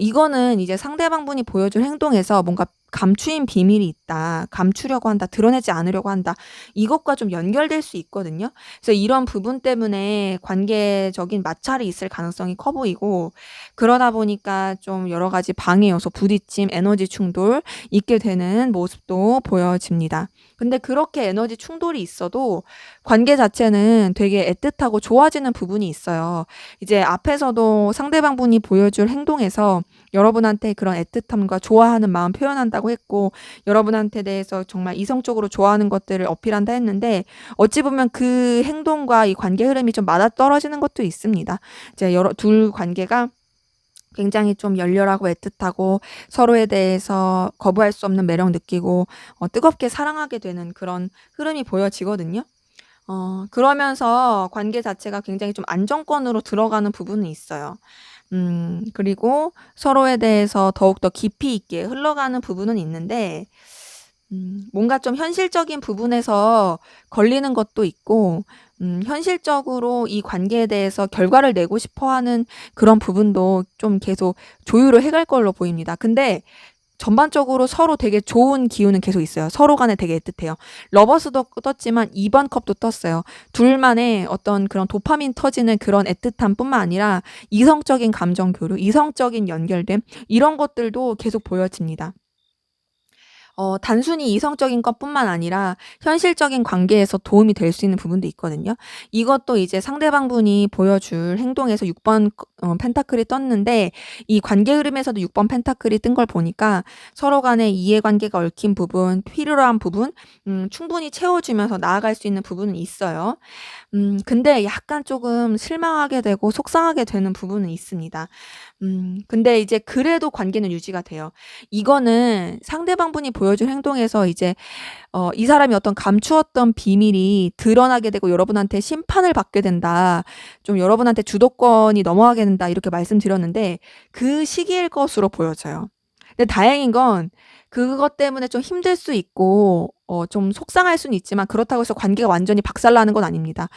이거는 이제 상대방분이 보여줄 행동에서 뭔가 감추인 비밀이 있다, 감추려고 한다, 드러내지 않으려고 한다, 이것과 좀 연결될 수 있거든요. 그래서 이런 부분 때문에 관계적인 마찰이 있을 가능성이 커 보이고, 그러다 보니까 좀 여러 가지 방해 요소, 부딪힘, 에너지 충돌 있게 되는 모습도 보여집니다. 근데 그렇게 에너지 충돌이 있어도 관계 자체는 되게 애틋하고 좋아지는 부분이 있어요. 이제 앞에서도 상대방분이 보여줄 행동에서 여러분한테 그런 애틋함과 좋아하는 마음 표현한다고 했고 여러분한테 대해서 정말 이성적으로 좋아하는 것들을 어필한다 했는데 어찌 보면 그 행동과 이 관계 흐름이 좀 맞아떨어지는 것도 있습니다. 이제 둘 관계가 굉장히 좀 열렬하고 애틋하고 서로에 대해서 거부할 수 없는 매력 느끼고 뜨겁게 사랑하게 되는 그런 흐름이 보여지거든요. 그러면서 관계 자체가 굉장히 좀 안정권으로 들어가는 부분은 있어요. 그리고 서로에 대해서 더욱더 깊이 있게 흘러가는 부분은 있는데 뭔가 좀 현실적인 부분에서 걸리는 것도 있고 현실적으로 이 관계에 대해서 결과를 내고 싶어 하는 그런 부분도 좀 계속 조율을 해갈 걸로 보입니다. 근데 전반적으로 서로 되게 좋은 기운은 계속 있어요. 서로 간에 되게 애틋해요. 러버스도 떴지만 2번 컵도 떴어요. 둘만의 어떤 그런 도파민 터지는 그런 애틋함뿐만 아니라 이성적인 감정 교류, 이성적인 연결됨 이런 것들도 계속 보여집니다. 단순히 이성적인 것뿐만 아니라 현실적인 관계에서 도움이 될 수 있는 부분도 있거든요. 이것도 이제 상대방분이 보여줄 행동에서 6번 펜타클이 떴는데 이 관계 흐름에서도 6번 펜타클이 뜬 걸 보니까 서로 간의 이해관계가 얽힌 부분, 필요한 부분 충분히 채워주면서 나아갈 수 있는 부분은 있어요. 근데 약간 조금 실망하게 되고 속상하게 되는 부분은 있습니다. 근데 이제 그래도 관계는 유지가 돼요. 이거는 상대방분이 보여준 행동에서 이제 이 사람이 어떤 감추었던 비밀이 드러나게 되고 여러분한테 심판을 받게 된다. 좀 여러분한테 주도권이 넘어가게 된다. 이렇게 말씀드렸는데 그 시기일 것으로 보여져요. 근데 다행인 건 그것 때문에 좀 힘들 수 있고 좀 속상할 수는 있지만 그렇다고 해서 관계가 완전히 박살나는 건 아닙니다.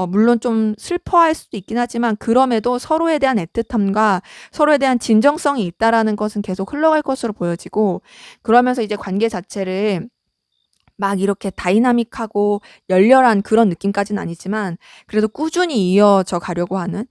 물론 좀 슬퍼할 수도 있긴 하지만 그럼에도 서로에 대한 애틋함과 서로에 대한 진정성이 있다라는 것은 계속 흘러갈 것으로 보여지고 그러면서 이제 관계 자체를 막 이렇게 다이나믹하고 열렬한 그런 느낌까지는 아니지만 그래도 꾸준히 이어져 가려고 하는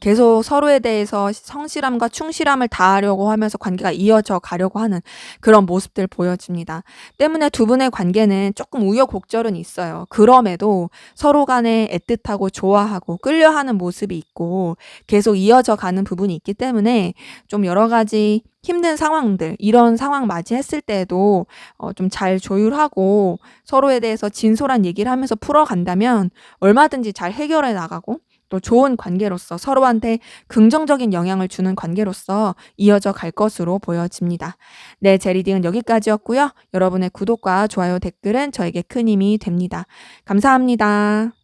계속 서로에 대해서 성실함과 충실함을 다하려고 하면서 관계가 이어져 가려고 하는 그런 모습들 보여집니다. 때문에 두 분의 관계는 조금 우여곡절은 있어요. 그럼에도 서로 간에 애틋하고 좋아하고 끌려하는 모습이 있고 계속 이어져 가는 부분이 있기 때문에 좀 여러 가지 힘든 상황들, 이런 상황 맞이했을 때에도 좀 잘 조율하고 서로에 대해서 진솔한 얘기를 하면서 풀어간다면 얼마든지 잘 해결해 나가고 또 좋은 관계로서 서로한테 긍정적인 영향을 주는 관계로서 이어져 갈 것으로 보여집니다. 네, 제 리딩은 여기까지였고요. 여러분의 구독과 좋아요, 댓글은 저에게 큰 힘이 됩니다. 감사합니다.